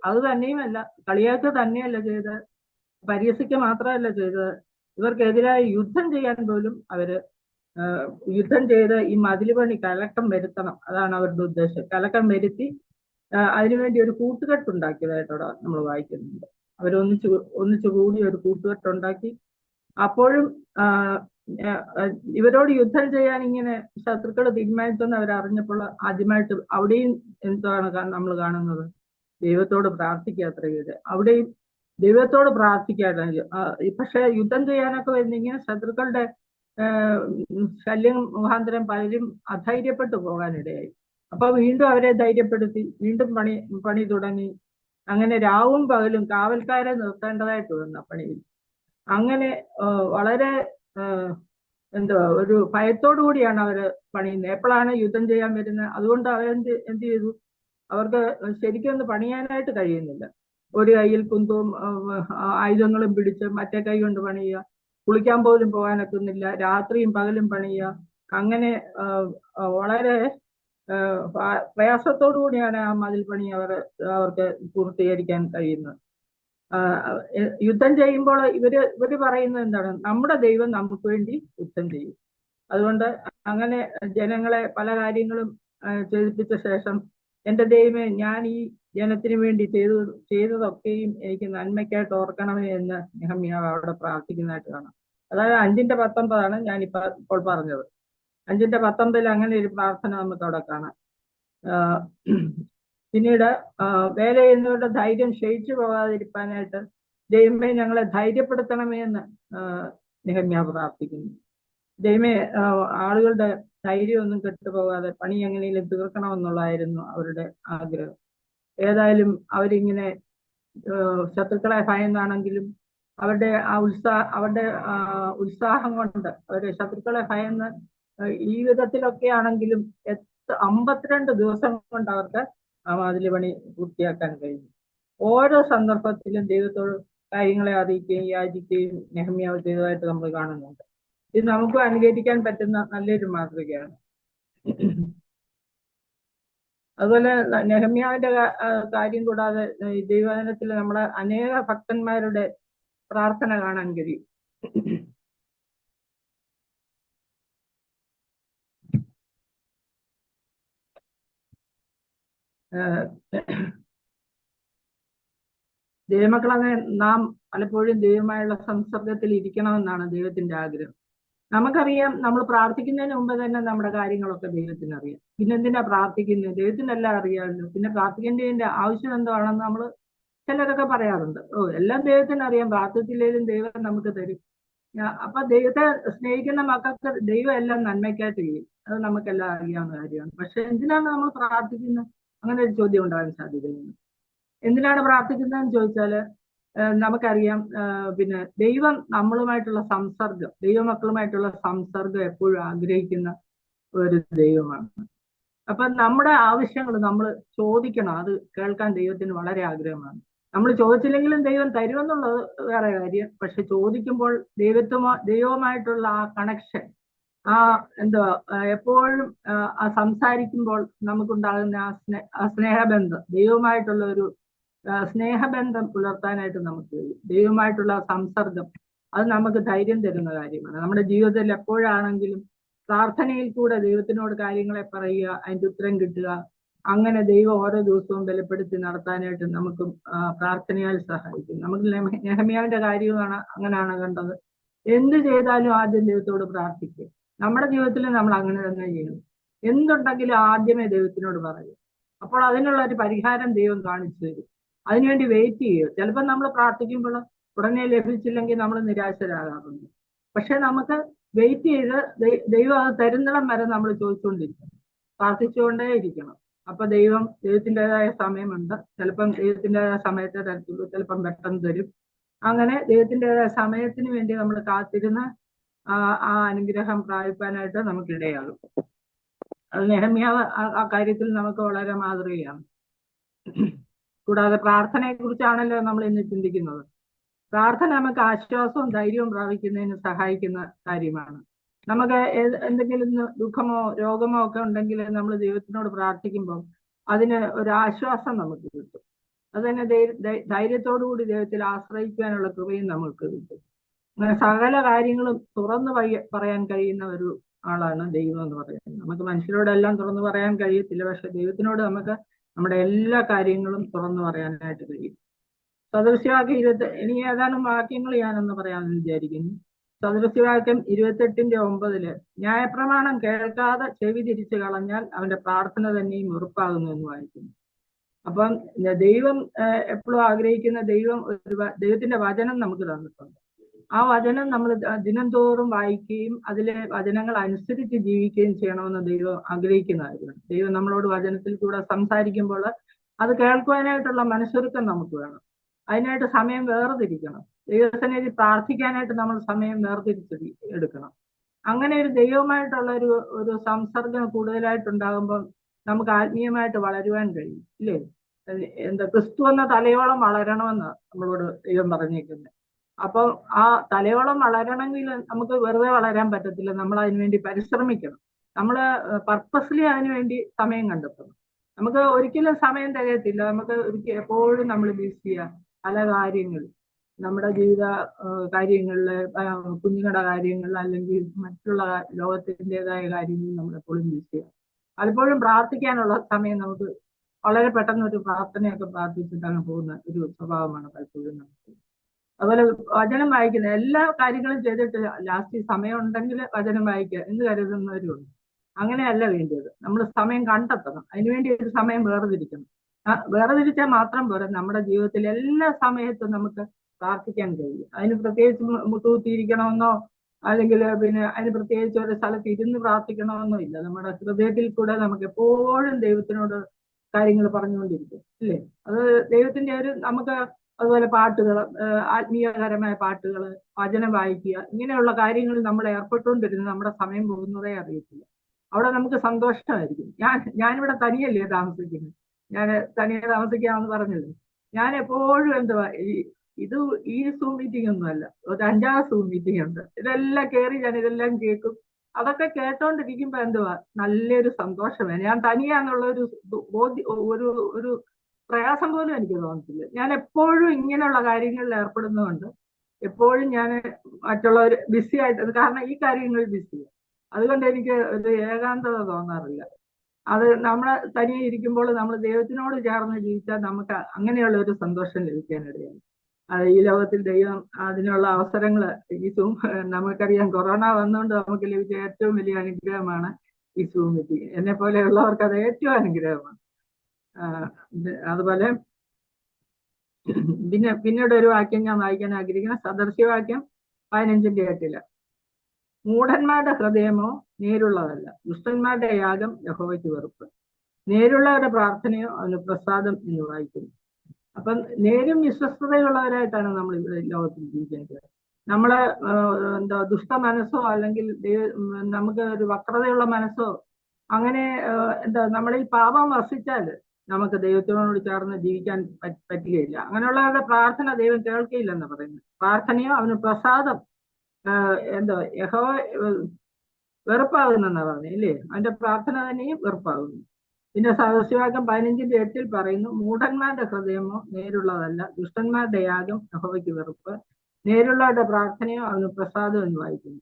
അത് തന്നെയുമല്ല, കളിയാക്കുക തന്നെയല്ല ചെയ്തത്, പരിഹസിക്കുക മാത്രമല്ല ചെയ്തത്, ഇവർക്കെതിരായി യുദ്ധം ചെയ്യാൻ പോലും അവര് യുദ്ധം ചെയ്ത് ഈ മതിൽ പണി കലക്കം വരുത്തണം, അതാണ് അവരുടെ ഉദ്ദേശം. കലക്കം വരുത്തി അതിനുവേണ്ടി ഒരു കൂട്ടുകെട്ടുണ്ടാക്കിയതായിട്ടവിടെ നമ്മൾ വായിക്കുന്നുണ്ട്. അവരൊന്നിച്ചു കൂടി ഒരു കൂട്ടുകെട്ടുണ്ടാക്കി. അപ്പോഴും ഇവരോട് യുദ്ധം ചെയ്യാൻ ഇങ്ങനെ ശത്രുക്കൾ തീരുമാനിച്ചെന്ന് അവരറിഞ്ഞപ്പോൾ ആദ്യമായിട്ട് അവിടെയും എന്താണ് നമ്മൾ കാണുന്നത്? ദൈവത്തോട് പ്രാർത്ഥിക്കുക അത്ര ചെയ്ത്. അവിടെയും ദൈവത്തോട് പ്രാർത്ഥിക്കാതെ, പക്ഷെ യുദ്ധം ചെയ്യാനൊക്കെ വരുന്നിങ്ങനെ ശത്രുക്കളുടെ ശല്യം മുഖാന്തരം പലരും അധൈര്യപ്പെട്ടു പോകാനിടയായി. അപ്പൊ വീണ്ടും അവരെ ധൈര്യപ്പെടുത്തി, വീണ്ടും പണി തുടങ്ങി. അങ്ങനെ രാവും പകലും കാവൽക്കാരെ നിർത്തേണ്ടതായിട്ട് വന്ന പണിയിൽ. അങ്ങനെ വളരെ ഒരു ഭയത്തോടു കൂടിയാണ് അവര് പണിയുന്നത്. എപ്പോഴാണ് യുദ്ധം ചെയ്യാൻ വരുന്നത്? അതുകൊണ്ട് അവരെന്ത് ചെയ്തു? അവർക്ക് ശരിക്കും ഒന്ന് പണിയാനായിട്ട് കഴിയുന്നില്ല. ഒരു കയ്യിൽ കുന്തവും ആയുധങ്ങളും പിടിച്ച് മറ്റേ കൈ കൊണ്ട് പണിയുക, കുളിക്കാൻ പോലും പോകാനൊക്കുന്നില്ല, രാത്രിയും പകലും പണിയുക. അങ്ങനെ വളരെ പ്രയാസത്തോടു കൂടിയാണ് ആ മതിൽ പണി അവർക്ക് പൂർത്തീകരിക്കാൻ കഴിയുന്നത്. യുദ്ധം ചെയ്യുമ്പോൾ ഇവര് പറയുന്നത് എന്താണ്? നമ്മുടെ ദൈവം നമുക്ക് വേണ്ടി യുദ്ധം ചെയ്യും. അതുകൊണ്ട് അങ്ങനെ ജനങ്ങളെ പല കാര്യങ്ങളും ചെയ്യിപ്പിച്ച ശേഷം, എൻ്റെ ദൈവമേ, ഞാൻ ഈ ജനത്തിന് വേണ്ടി ചെയ്തതൊക്കെയും എനിക്ക് നന്മയ്ക്കായിട്ട് ഓർക്കണമേ എന്ന് നെഹമ്യാവ് അവിടെ പ്രാർത്ഥിക്കുന്നതായിട്ട് കാണാം. അതായത് 5:19 ഞാനിപ്പോൾ പറഞ്ഞത്. 5:19 അങ്ങനെ ഒരു പ്രാർത്ഥന നമുക്ക് അവിടെ കാണാം. പിന്നീട് വേല ചെയ്യുന്നവരുടെ ധൈര്യം ക്ഷയിച്ചു പോകാതിരിക്കാനായിട്ട് ദൈവമേ ഞങ്ങളെ ധൈര്യപ്പെടുത്തണമേ എന്ന് നെഹമ്യാവ് പ്രാർത്ഥിക്കുന്നു. ദൈവമേ ആളുകളുടെ ധൈര്യമൊന്നും കെട്ടുപോകാതെ പണി എങ്ങനെയും തീർക്കണമെന്നുള്ളതായിരുന്നു അവരുടെ ആഗ്രഹം. ഏതായാലും അവരിങ്ങനെ ശത്രുക്കളെ ഭയന്നാണെങ്കിലും അവരുടെ ഉത്സാഹം കൊണ്ട് അവര് ശത്രുക്കളെ ഭയന്ന് ഈ വിധത്തിലൊക്കെ ആണെങ്കിലും 52 ദിവസം കൊണ്ട് അവർക്ക് ആ മതിൽ പണി പൂർത്തിയാക്കാൻ കഴിഞ്ഞു. ഓരോ സന്ദർഭത്തിലും ദൈവത്തോട് കാര്യങ്ങളെ അറിയിക്കുകയും യാചിക്കുകയും നെഹമ്യാവ് ചെയ്തതായിട്ട് നമ്മൾ കാണുന്നുണ്ട്. ഇത് നമുക്ക് അനുകരിക്കാൻ പറ്റുന്ന നല്ലൊരു മാതൃകയാണ്. അതുപോലെ നെഹമ്യാവിന്റെ കാര്യം കൂടാതെ ദൈവവചനത്തിൽ നമ്മളെ അനേക ഭക്തന്മാരുടെ പ്രാർത്ഥന കാണാൻ കഴിയും. ദൈവമക്കളെ നാം പലപ്പോഴും ദൈവമായുള്ള സംസർഗത്തിൽ ഇരിക്കണമെന്നാണ് ദൈവത്തിന്റെ ആഗ്രഹം. നമുക്കറിയാം, നമ്മൾ പ്രാർത്ഥിക്കുന്നതിന് മുമ്പ് തന്നെ നമ്മുടെ കാര്യങ്ങളൊക്കെ ദൈവത്തിന് അറിയാം. പിന്നെന്തിനാ പ്രാർത്ഥിക്കുന്നത്? ദൈവത്തിനെല്ലാം അറിയാമല്ലോ. പിന്നെ പ്രാർത്ഥിക്കേണ്ടതിന്റെ ആവശ്യം എന്താണെന്ന് നമ്മൾ ചിലരൊക്കെ പറയാറുണ്ട്. എല്ലാം ദൈവത്തിന് അറിയാം, പ്രാർത്ഥിച്ചില്ലെങ്കിലും ദൈവം നമുക്ക് തരും. അപ്പൊ ദൈവത്തെ സ്നേഹിക്കുന്ന മക്കൾക്ക് ദൈവം എല്ലാം നന്മയ്ക്കായിട്ട് ചെയ്യും. അത് നമുക്കെല്ലാം അറിയാവുന്ന കാര്യമാണ്. പക്ഷെ എന്തിനാണ് നമ്മൾ പ്രാർത്ഥിക്കുന്നത്? അങ്ങനെ ഒരു ചോദ്യം ഉണ്ടാകാൻ സാധ്യതയുണ്ട്. എന്തിനാണ് പ്രാർത്ഥിക്കുന്നതെന്ന് ചോദിച്ചാല് നമുക്കറിയാം, പിന്നെ ദൈവം നമ്മളുമായിട്ടുള്ള സംസർഗം, ദൈവമക്കളുമായിട്ടുള്ള സംസർഗം എപ്പോഴും ആഗ്രഹിക്കുന്ന ഒരു ദൈവമാണ്. അപ്പൊ നമ്മുടെ ആവശ്യങ്ങൾ നമ്മൾ ചോദിക്കണം. അത് കേൾക്കാൻ ദൈവത്തിന് വളരെ ആഗ്രഹമാണ്. നമ്മൾ ചോദിച്ചില്ലെങ്കിലും ദൈവം തരുമെന്നുള്ളത് വേറെ കാര്യം. പക്ഷെ ചോദിക്കുമ്പോൾ ദൈവവുമായിട്ടുള്ള ആ കണക്ഷൻ, എപ്പോഴും സംസാരിക്കുമ്പോൾ നമുക്കുണ്ടാകുന്ന ആ സ്നേഹബന്ധം, ദൈവവുമായിട്ടുള്ള ഒരു സ്നേഹബന്ധം പുലർത്താനായിട്ട് നമുക്ക് കഴിയും. ദൈവമായിട്ടുള്ള സംസർഗം അത് നമുക്ക് ധൈര്യം തരുന്ന കാര്യമാണ്. നമ്മുടെ ജീവിതത്തിൽ എപ്പോഴാണെങ്കിലും പ്രാർത്ഥനയിൽ കൂടെ ദൈവത്തിനോട് കാര്യങ്ങളെ പറയുക, അതിൻ്റെ ഉത്തരം കിട്ടുക, അങ്ങനെ ദൈവം ഓരോ ദിവസവും ബലപ്പെടുത്തി നടത്താനായിട്ട് നമുക്ക് പ്രാർത്ഥനയാൽ സഹായിക്കും. നമുക്ക് നെഹമ്യാവിന്റെ കാര്യമാണ് അങ്ങനെയാണ് കണ്ടത്. എന്ത് ചെയ്താലും ആദ്യം ദൈവത്തോട് പ്രാർത്ഥിക്കുക. നമ്മുടെ ജീവിതത്തിൽ നമ്മൾ അങ്ങനെ തന്നെ ചെയ്യണം. എന്തുണ്ടെങ്കിലും ആദ്യമേ ദൈവത്തിനോട് പറയും. അപ്പോൾ അതിനുള്ള ഒരു പരിഹാരം ദൈവം കാണിച്ചു തരും. അതിനുവേണ്ടി വെയിറ്റ് ചെയ്യുക. ചിലപ്പോൾ നമ്മൾ പ്രാർത്ഥിക്കുമ്പോൾ ഉടനെ ലഭിച്ചില്ലെങ്കിൽ നമ്മൾ നിരാശരാകാറുണ്ട്. പക്ഷെ നമുക്ക് വെയിറ്റ് ചെയ്ത് ദൈവം അത് തരുന്നിടം വരെ നമ്മൾ ചോദിച്ചുകൊണ്ടിരിക്കണം, പ്രാർത്ഥിച്ചുകൊണ്ടേ ഇരിക്കണം. അപ്പൊ ദൈവത്തിൻ്റെതായ സമയമുണ്ട്. ചിലപ്പം ദൈവത്തിൻ്റെതായ സമയത്തെ തരത്തുള്ളൂ, ചിലപ്പം പെട്ടെന്ന് തരും. അങ്ങനെ ദൈവത്തിൻ്റെതായ സമയത്തിന് വേണ്ടി നമ്മൾ കാത്തിരുന്ന് ആ അനുഗ്രഹം പ്രാപിക്കാനായിട്ട് നമുക്കിടയാകും. അത് നെഹമ്യാവ് ആ കാര്യത്തിൽ നമുക്ക് വളരെ മാതൃകയാണ്. കൂടാതെ പ്രാർത്ഥനയെ കുറിച്ചാണല്ലോ നമ്മൾ ഇന്ന് ചിന്തിക്കുന്നത്. പ്രാർത്ഥന നമുക്ക് ആശ്വാസവും ധൈര്യവും പ്രാപിക്കുന്നതിന് സഹായിക്കുന്ന കാര്യമാണ്. നമുക്ക് എന്തെങ്കിലും ദുഃഖമോ രോഗമോ ഒക്കെ ഉണ്ടെങ്കിൽ നമ്മൾ ദൈവത്തിനോട് പ്രാർത്ഥിക്കുമ്പോൾ അതിന് ഒരു ആശ്വാസം നമുക്ക് കിട്ടും. അത് തന്നെ ധൈര്യത്തോടു കൂടി ദൈവത്തിൽ ആശ്രയിക്കാനുള്ള കൃപയും നമുക്ക് കിട്ടും. അങ്ങനെ സകല കാര്യങ്ങളും തുറന്നു പറയാൻ കഴിയുന്ന ഒരു ആളാണ് ദൈവം എന്ന് പറയുന്നത്. നമുക്ക് മനുഷ്യരോടെല്ലാം തുറന്നു പറയാൻ കഴിയത്തില്ല, പക്ഷെ ദൈവത്തിനോട് നമുക്ക് നമ്മുടെ എല്ലാ കാര്യങ്ങളും തുറന്നു പറയാനായിട്ട് കഴിയും. സദൃശ്യവാക്യം ഇനി ഏതാനും വാക്യങ്ങൾ ഞാനൊന്ന് പറയാമെന്ന് വിചാരിക്കുന്നു. സദൃശ്യവാക്യം 28:9 ന്യായപ്രമാണം കേൾക്കാതെ ചെവി തിരിച്ചു കളഞ്ഞാൽ അവന്റെ പ്രാർത്ഥന തന്നെയും ഉറപ്പാകുന്നു എന്ന് വായിക്കുന്നു. അപ്പം ദൈവം എപ്പോഴും ആഗ്രഹിക്കുന്ന ദൈവത്തിന്റെ വചനം നമുക്ക് തന്നിട്ടുണ്ട്. ആ വചനം നമ്മൾ ദിനം തോറും വായിക്കുകയും അതിലെ വചനങ്ങൾ അനുസരിച്ച് ജീവിക്കുകയും ചെയ്യണമെന്ന് ദൈവം ആഗ്രഹിക്കുന്ന കാര്യമാണ്. ദൈവം നമ്മളോട് വചനത്തിൽ കൂടെ സംസാരിക്കുമ്പോൾ അത് കേൾക്കുവാനായിട്ടുള്ള മനസ്സൊരുക്കം നമുക്ക് വേണം. അതിനായിട്ട് സമയം വേർതിരിക്കണം. ദൈവസന്നിധി പ്രാർത്ഥിക്കാനായിട്ട് നമ്മൾ സമയം എടുക്കണം. അങ്ങനെ ഒരു ദൈവമായിട്ടുള്ള ഒരു സംസർഗം കൂടുതലായിട്ടുണ്ടാകുമ്പോൾ നമുക്ക് ആത്മീയമായിട്ട് വളരുവാൻ കഴിയും. ഇല്ലേ? ക്രിസ്തു എന്ന തലയോളം വളരണമെന്ന് നമ്മളോട് ദൈവം പറഞ്ഞേക്കുന്നത്. അപ്പം ആ തലയോളം വളരണമെങ്കിൽ നമുക്ക് വെറുതെ വളരാൻ പറ്റത്തില്ല. നമ്മൾ അതിനുവേണ്ടി പരിശ്രമിക്കണം. നമ്മൾ പർപ്പസ്ലി അതിനുവേണ്ടി സമയം കണ്ടെത്തണം. നമുക്ക് ഒരിക്കലും സമയം തികയത്തില്ല. നമുക്ക് എപ്പോഴും നമ്മൾ ബിസിയാ പല കാര്യങ്ങൾ, നമ്മുടെ ജീവിത കാര്യങ്ങളില്, കുഞ്ഞുങ്ങളുടെ കാര്യങ്ങളിൽ, അല്ലെങ്കിൽ മറ്റുള്ള ലോകത്തിൻ്റെതായ കാര്യങ്ങളിൽ നമ്മളെപ്പോഴും ബിസിയാണ്. പലപ്പോഴും പ്രാർത്ഥിക്കാനുള്ള സമയം നമുക്ക് വളരെ പെട്ടെന്ന് ഒരു പ്രാർത്ഥനയൊക്കെ പ്രാർത്ഥിച്ചിട്ടാണ് പോകുന്ന ഒരു സ്വഭാവമാണ് പലപ്പോഴും നമുക്ക്. അതുപോലെ വചനം വായിക്കുന്ന എല്ലാ കാര്യങ്ങളും ചെയ്തിട്ട് ലാസ്റ്റ് സമയം ഉണ്ടെങ്കിൽ വചനം വായിക്കുക എന്ന് കരുതുന്നവരുണ്ട്. അങ്ങനെയല്ല വേണ്ടത്. നമ്മൾ സമയം കണ്ടെത്തണം. അതിനുവേണ്ടി ഒരു സമയം വേർതിരിക്കണം. വേർതിരിച്ചാൽ മാത്രം പോരാ, നമ്മുടെ ജീവിതത്തിൽ എല്ലാ സമയത്തും നമുക്ക് പ്രാർത്ഥിക്കാൻ കഴിയും. അതിന് പ്രത്യേകിച്ച് മുട്ടുകുത്തിയിരിക്കണമെന്നോ അല്ലെങ്കിൽ അതിന് പ്രത്യേകിച്ച് ഒരു സ്ഥലത്ത് ഇരുന്ന് പ്രാർത്ഥിക്കണമെന്നോ ഇല്ല. നമ്മുടെ ഹൃദയത്തിൽ കൂടെ നമുക്ക് എപ്പോഴും ദൈവത്തിനോട് കാര്യങ്ങൾ പറഞ്ഞുകൊണ്ടിരിക്കും. ഇല്ലേ? അത് ദൈവത്തിന്റെ നമുക്ക് അതുപോലെ പാട്ടുകൾ, ആത്മീയകരമായ പാട്ടുകൾ, വചനം വായിക്കുക, ഇങ്ങനെയുള്ള കാര്യങ്ങളിൽ നമ്മൾ ഏർപ്പെട്ടുകൊണ്ടിരുന്ന് നമ്മുടെ സമയം പോകുന്നതേ അറിയത്തില്ല. അവിടെ നമുക്ക് സന്തോഷമായിരിക്കും. ഞാനിവിടെ തനിയല്ലേ താമസിക്കുന്നത്. ഞാൻ തനിയെ താമസിക്കാമെന്ന് പറഞ്ഞല്ലോ. ഞാൻ എപ്പോഴും ഈ സൂം മീറ്റിംഗ് ഒന്നുമല്ല, ഒരു 5-6 സൂം മീറ്റിംഗ് ഉണ്ട്. ഇതെല്ലാം കയറി ഞാൻ ഇതെല്ലാം കേൾക്കും. അതൊക്കെ കേട്ടോണ്ടിരിക്കുമ്പോ നല്ലൊരു സന്തോഷമാണ്. ഞാൻ തനിയാന്നുള്ള ഒരു പ്രയാസം പോലും എനിക്ക് തോന്നത്തില്ല. ഞാൻ എപ്പോഴും ഇങ്ങനെയുള്ള കാര്യങ്ങളിൽ ഏർപ്പെടുന്നതുകൊണ്ട് എപ്പോഴും ഞാൻ മറ്റുള്ളവർ ബിസി ആയിട്ട്, കാരണം ഈ കാര്യങ്ങളിൽ ബിസിയാണ്. അതുകൊണ്ട് എനിക്ക് ഒരു ഏകാന്തത തോന്നാറില്ല. അത് നമ്മൾ തനിയെ ഇരിക്കുമ്പോൾ നമ്മൾ ദൈവത്തിനോട് ചേർന്ന് ജീവിച്ചാൽ നമുക്ക് അങ്ങനെയുള്ള ഒരു സന്തോഷം ലഭിക്കാനിടയാണ്. ഈ ലോകത്തിൽ ദൈവം അതിനുള്ള അവസരങ്ങൾ നമുക്കറിയാം. കൊറോണ വന്നുകൊണ്ട് നമുക്ക് ലഭിച്ച ഏറ്റവും വലിയ അനുഗ്രഹമാണ് ഈ സൂം മീറ്റിംഗ്. എന്നെ പോലെയുള്ളവർക്ക് അത് ഏറ്റവും അനുഗ്രഹമാണ്. അതുപോലെ പിന്നീട് ഒരു വാക്യം ഞാൻ വായിക്കാൻ ആഗ്രഹിക്കുന്ന സദൃശ്യവാക്യം 15:8 മൂഢന്മാരുടെ ഹൃദയമോ നേരുള്ളതല്ല, ദുഷ്ടന്മാരുടെ യാഗം യഹോവയ്ക്ക് വെറുപ്പ്, നേരുള്ളവരുടെ പ്രാർത്ഥനയോ അവന് പ്രസാദം എന്ന് വായിക്കുന്നു. അപ്പം നേരും വിശ്വസ്തതയുള്ളവരായിട്ടാണ് നമ്മൾ ഇവിടെ ലോകത്തിൽ ജീവിക്കുന്നത്. നമ്മള് ദുഷ്ട മനസ്സോ അല്ലെങ്കിൽ നമുക്ക് ഒരു വക്രതയുള്ള മനസ്സോ അങ്ങനെ നമ്മളിൽ പാപം വസിച്ചാൽ നമുക്ക് ദൈവത്തിനോട് ചേർന്ന് ജീവിക്കാൻ പറ്റുകയില്ല. അങ്ങനെയുള്ളവരുടെ പ്രാർത്ഥന ദൈവം കേൾക്കുകയില്ലെന്ന് പറയുന്നത്. പ്രാർത്ഥനയോ അവന് പ്രസാദം യഹോവ വെറുപ്പാകുന്നെന്നാ പറഞ്ഞു, ഇല്ലേ? അവന്റെ പ്രാർത്ഥന തന്നെയും വെറുപ്പാകുന്നു. പിന്നെ സദൃശ്യവാക്യം 15:8 പറയുന്നു, മൂഢന്മാരുടെ ഹൃദയമോ നേരുള്ളതല്ല, ദുഷ്ടന്മാരുടെ യാഗം യഹോവയ്ക്ക് വെറുപ്പ്, നേരുള്ളവരുടെ പ്രാർത്ഥനയോ അവന് പ്രസാദം എന്ന് വായിക്കുന്നു.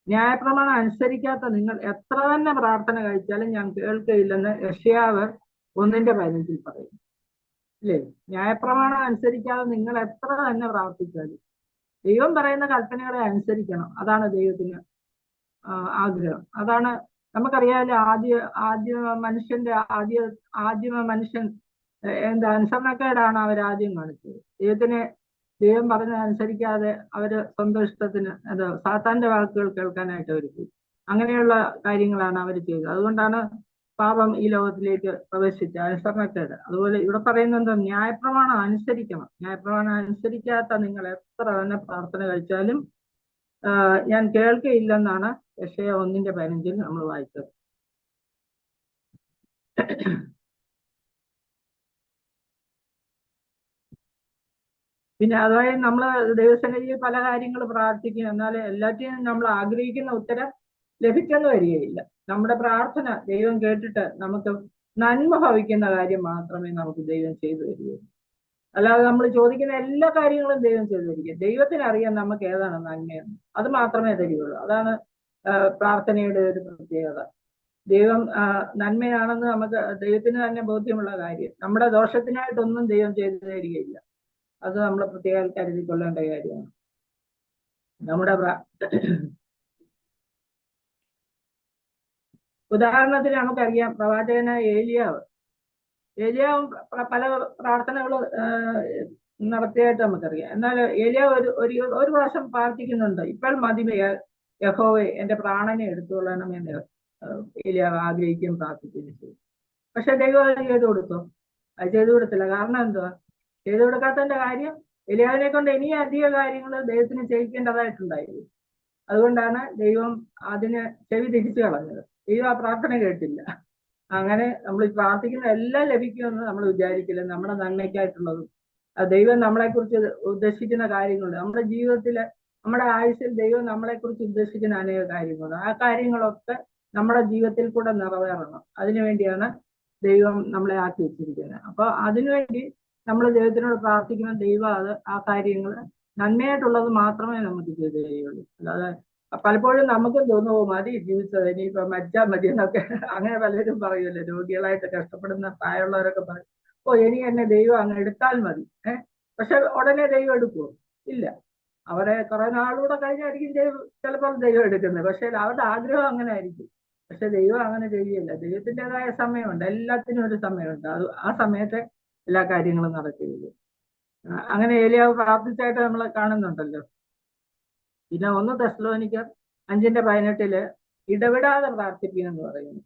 ന്യായപ്രമാണം അനുസരിക്കാത്ത നിങ്ങൾ എത്ര തന്നെ പ്രാർത്ഥന കഴിച്ചാലും ഞാൻ കേൾക്കയില്ലെന്ന് യെശയ്യാവ് 1:15 പറയും, ഇല്ലേ? ന്യായപ്രമാണം അനുസരിക്കാതെ നിങ്ങൾ എത്ര തന്നെ പ്രാർത്ഥിച്ചാലും ദൈവം പറയുന്ന കൽപ്പനകളെ അനുസരിക്കണം. അതാണ് ദൈവത്തിന് ആഗ്രഹം. അതാണ് നമുക്കറിയാമല്ലോ, ആദ്യമ മനുഷ്യൻ എന്താ അനുസരണക്കേടാണ് അവരാദ്യം കാണിച്ചത്. ദൈവം പറഞ്ഞതനുസരിക്കാതെ അവര് സ്വന്തം ഇഷ്ടത്തിന് സാത്താന്റെ വാക്കുകൾ കേൾക്കാനായിട്ട് അവർ പോയി. അങ്ങനെയുള്ള കാര്യങ്ങളാണ് അവർ ചെയ്തത്. അതുകൊണ്ടാണ് പാപം ഈ ലോകത്തിലേക്ക് പ്രവേശിച്ച അനുസരണക്കേട്. അതുപോലെ ഇവിടെ പറയുന്നത് ന്യായപ്രമാണം അനുസരിക്കണം. ന്യായപ്രമാണം അനുസരിക്കാത്ത നിങ്ങൾ എത്ര തന്നെ പ്രാർത്ഥന കഴിച്ചാലും ഞാൻ കേൾക്കയില്ലെന്നാണ് യെശയ്യാ 1:15 നമ്മൾ വായിച്ചത്. പിന്നെ അതായത് നമ്മൾ ദൈവസന്നിധിയിൽ പല കാര്യങ്ങൾ പ്രാർത്ഥിക്കും, എന്നാൽ എല്ലാറ്റിനും നമ്മൾ ആഗ്രഹിക്കുന്ന ഉത്തരം ലഭിച്ചെന്ന് വരികയില്ല. നമ്മുടെ പ്രാർത്ഥന ദൈവം കേട്ടിട്ട് നമുക്ക് നന്മ ഭവിക്കുന്ന കാര്യം മാത്രമേ നമുക്ക് ദൈവം ചെയ്തു തരികയുള്ളൂ. അല്ലാതെ നമ്മൾ ചോദിക്കുന്ന എല്ലാ കാര്യങ്ങളും ദൈവം ചെയ്തു തരിക. ദൈവത്തിന് അറിയാം നമുക്ക് ഏതാണ് നന്മയെന്ന്, അത് മാത്രമേ തരികയുള്ളൂ. അതാണ് പ്രാർത്ഥനയുടെ ഒരു പ്രത്യേകത. ദൈവം നന്മയാണെന്ന് നമുക്ക് ദൈവത്തിന് തന്നെ ബോധ്യമുള്ള കാര്യം. നമ്മുടെ ദോഷത്തിനായിട്ടൊന്നും ദൈവം ചെയ്തു തരികയില്ല. അത് നമ്മൾ പ്രത്യേകം കരുതിക്കൊള്ളേണ്ട കാര്യമാണ്. നമ്മുടെ ഉദാഹരണത്തിന് നമുക്കറിയാം, പ്രവാചകനായ ഏലിയാവും പല പ്രാർത്ഥനകൾ നടത്തിയായിട്ട് നമുക്കറിയാം. എന്നാൽ ഏലിയാവ് ഒരു പ്രാവശ്യം പ്രാർത്ഥിക്കുന്നുണ്ട്, ഇപ്പോൾ മതി യഹോവേ എന്റെ പ്രാണനെ എടുത്തുകൊള്ളണമെന്ന് ഏലിയാവ് ആഗ്രഹിക്കുകയും പ്രാർത്ഥിക്കുകയും ചെയ്തു. പക്ഷെ ദൈവം അത് ചെയ്തു കൊടുത്തോ? അത് ചെയ്തു കൊടുത്തില്ല. കാരണം എന്തുവാ? ചെയ്തു കൊടുക്കാത്തതിന്റെ കാര്യം ഏലിയാവിനെ കൊണ്ട് ഇനി അധിക കാര്യങ്ങൾ ദൈവത്തിന് ചെയ്യിക്കേണ്ടതായിട്ടുണ്ടായിരുന്നു. അതുകൊണ്ടാണ് ദൈവം അതിന് ചെവി തിരിച്ചു കളഞ്ഞത്. ദൈവം ആ പ്രാർത്ഥന കേട്ടില്ല. അങ്ങനെ നമ്മൾ പ്രാർത്ഥിക്കുന്ന എല്ലാം ലഭിക്കുമെന്ന് നമ്മൾ വിചാരിക്കില്ല. നമ്മുടെ നന്മയ്ക്കായിട്ടുള്ളതും ദൈവം നമ്മളെക്കുറിച്ച് ഉദ്ദേശിക്കുന്ന കാര്യങ്ങളുണ്ട്. നമ്മുടെ ജീവിതത്തില്, നമ്മുടെ ആയുസ്സിൽ ദൈവം നമ്മളെക്കുറിച്ച് ഉദ്ദേശിക്കുന്ന അനേക കാര്യങ്ങളുണ്ട്. ആ കാര്യങ്ങളൊക്കെ നമ്മുടെ ജീവിതത്തിൽ കൂടെ നിറവേറണം. അതിനുവേണ്ടിയാണ് ദൈവം നമ്മളെ ആക്കി വെച്ചിരിക്കുന്നത്. അപ്പൊ അതിനുവേണ്ടി നമ്മൾ ദൈവത്തിനോട് പ്രാർത്ഥിക്കണം. ദൈവം ആ കാര്യങ്ങൾ നന്മയായിട്ടുള്ളത് മാത്രമേ നമുക്ക് ചെയ്തു തരികയുള്ളൂ. അല്ലാതെ പലപ്പോഴും നമുക്കും തോന്നുമോ മതി ജീവിച്ചത്, ഇനിയിപ്പോ മരിച്ചാൽ മതി എന്നൊക്കെ അങ്ങനെ പലരും പറയുമല്ലോ. രോഗികളായിട്ട് കഷ്ടപ്പെടുന്ന പ്രായമുള്ളവരൊക്കെ പറയും, ഇനി എന്നെ ദൈവം അങ്ങ് എടുത്താൽ മതി. പക്ഷെ ഉടനെ ദൈവം എടുക്കുമോ? ഇല്ല. അവരെ കുറെ നാളൂടെ കഴിഞ്ഞായിരിക്കും ചിലപ്പോൾ ദൈവം എടുക്കുന്നത്. പക്ഷെ അവരുടെ ആഗ്രഹം അങ്ങനെ ആയിരിക്കും. പക്ഷെ ദൈവം അങ്ങനെ ചെയ്യുകയില്ല. ദൈവത്തിൻ്റെതായ സമയമുണ്ട്, എല്ലാത്തിനും ഒരു സമയമുണ്ട്. ആ സമയത്തെ എല്ലാ കാര്യങ്ങളും നടക്കുകയുള്ളൂ. അങ്ങനെ ഏലിയാവ് പ്രാർത്ഥിച്ചായിട്ട് നമ്മൾ കാണുന്നുണ്ടല്ലോ. പിന്നെ 1 തെസ്സലോനിക്കർ 5:18 ഇടവിടാതെ പ്രാർത്ഥിപ്പിക്കുമെന്ന് പറയുന്നു.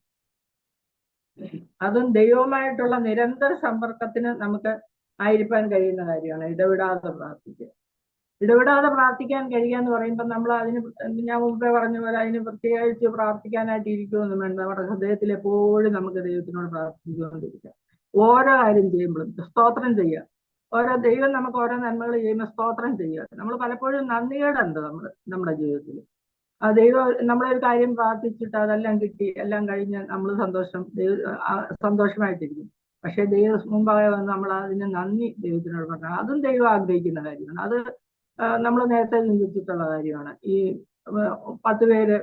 അതും ദൈവവുമായിട്ടുള്ള നിരന്തര സമ്പർക്കത്തിന് നമുക്ക് ആയിരിക്കാൻ കഴിയുന്ന കാര്യമാണ് ഇടവിടാതെ പ്രാർത്ഥിക്കുക. ഇടവിടാതെ പ്രാർത്ഥിക്കാൻ കഴിയുക എന്ന് പറയുമ്പോൾ നമ്മൾ അതിന്, ഞാൻ മുമ്പേ പറഞ്ഞ പോലെ, അതിന് പ്രത്യേകിച്ച് പ്രാർത്ഥിക്കാനായിട്ട് ഇരിക്കുമെന്നും വേണ്ട. നമ്മുടെ ഹൃദയത്തിൽ എപ്പോഴും നമുക്ക് ദൈവത്തിനോട് പ്രാർത്ഥിച്ചുകൊണ്ടിരിക്കാം. ഓരോ കാര്യം ചെയ്യുമ്പോഴും സ്തോത്രം ചെയ്യുക. ദൈവം നമുക്ക് ഓരോ നന്മകൾ ചെയ്യുമ്പോൾ സ്തോത്രം ചെയ്യുക. നമ്മൾ പലപ്പോഴും നന്ദികേടുണ്ട് നമ്മുടെ ജീവിതത്തിൽ. ദൈവം നമ്മളൊരു കാര്യം പ്രാർത്ഥിച്ചിട്ട് അതെല്ലാം കിട്ടി, എല്ലാം കഴിഞ്ഞ് നമ്മൾ സന്തോഷമായിട്ടിരിക്കും. പക്ഷെ ദൈവം മുമ്പാകെ വന്ന് നമ്മൾ അതിന് നന്ദി ദൈവത്തിനോട് പറഞ്ഞാൽ അതും ദൈവം ആഗ്രഹിക്കുന്ന കാര്യമാണ്. അത് നമ്മൾ നേരത്തെ ചിന്തിച്ചിട്ടുള്ള കാര്യമാണ്. ഈ 10 പേര്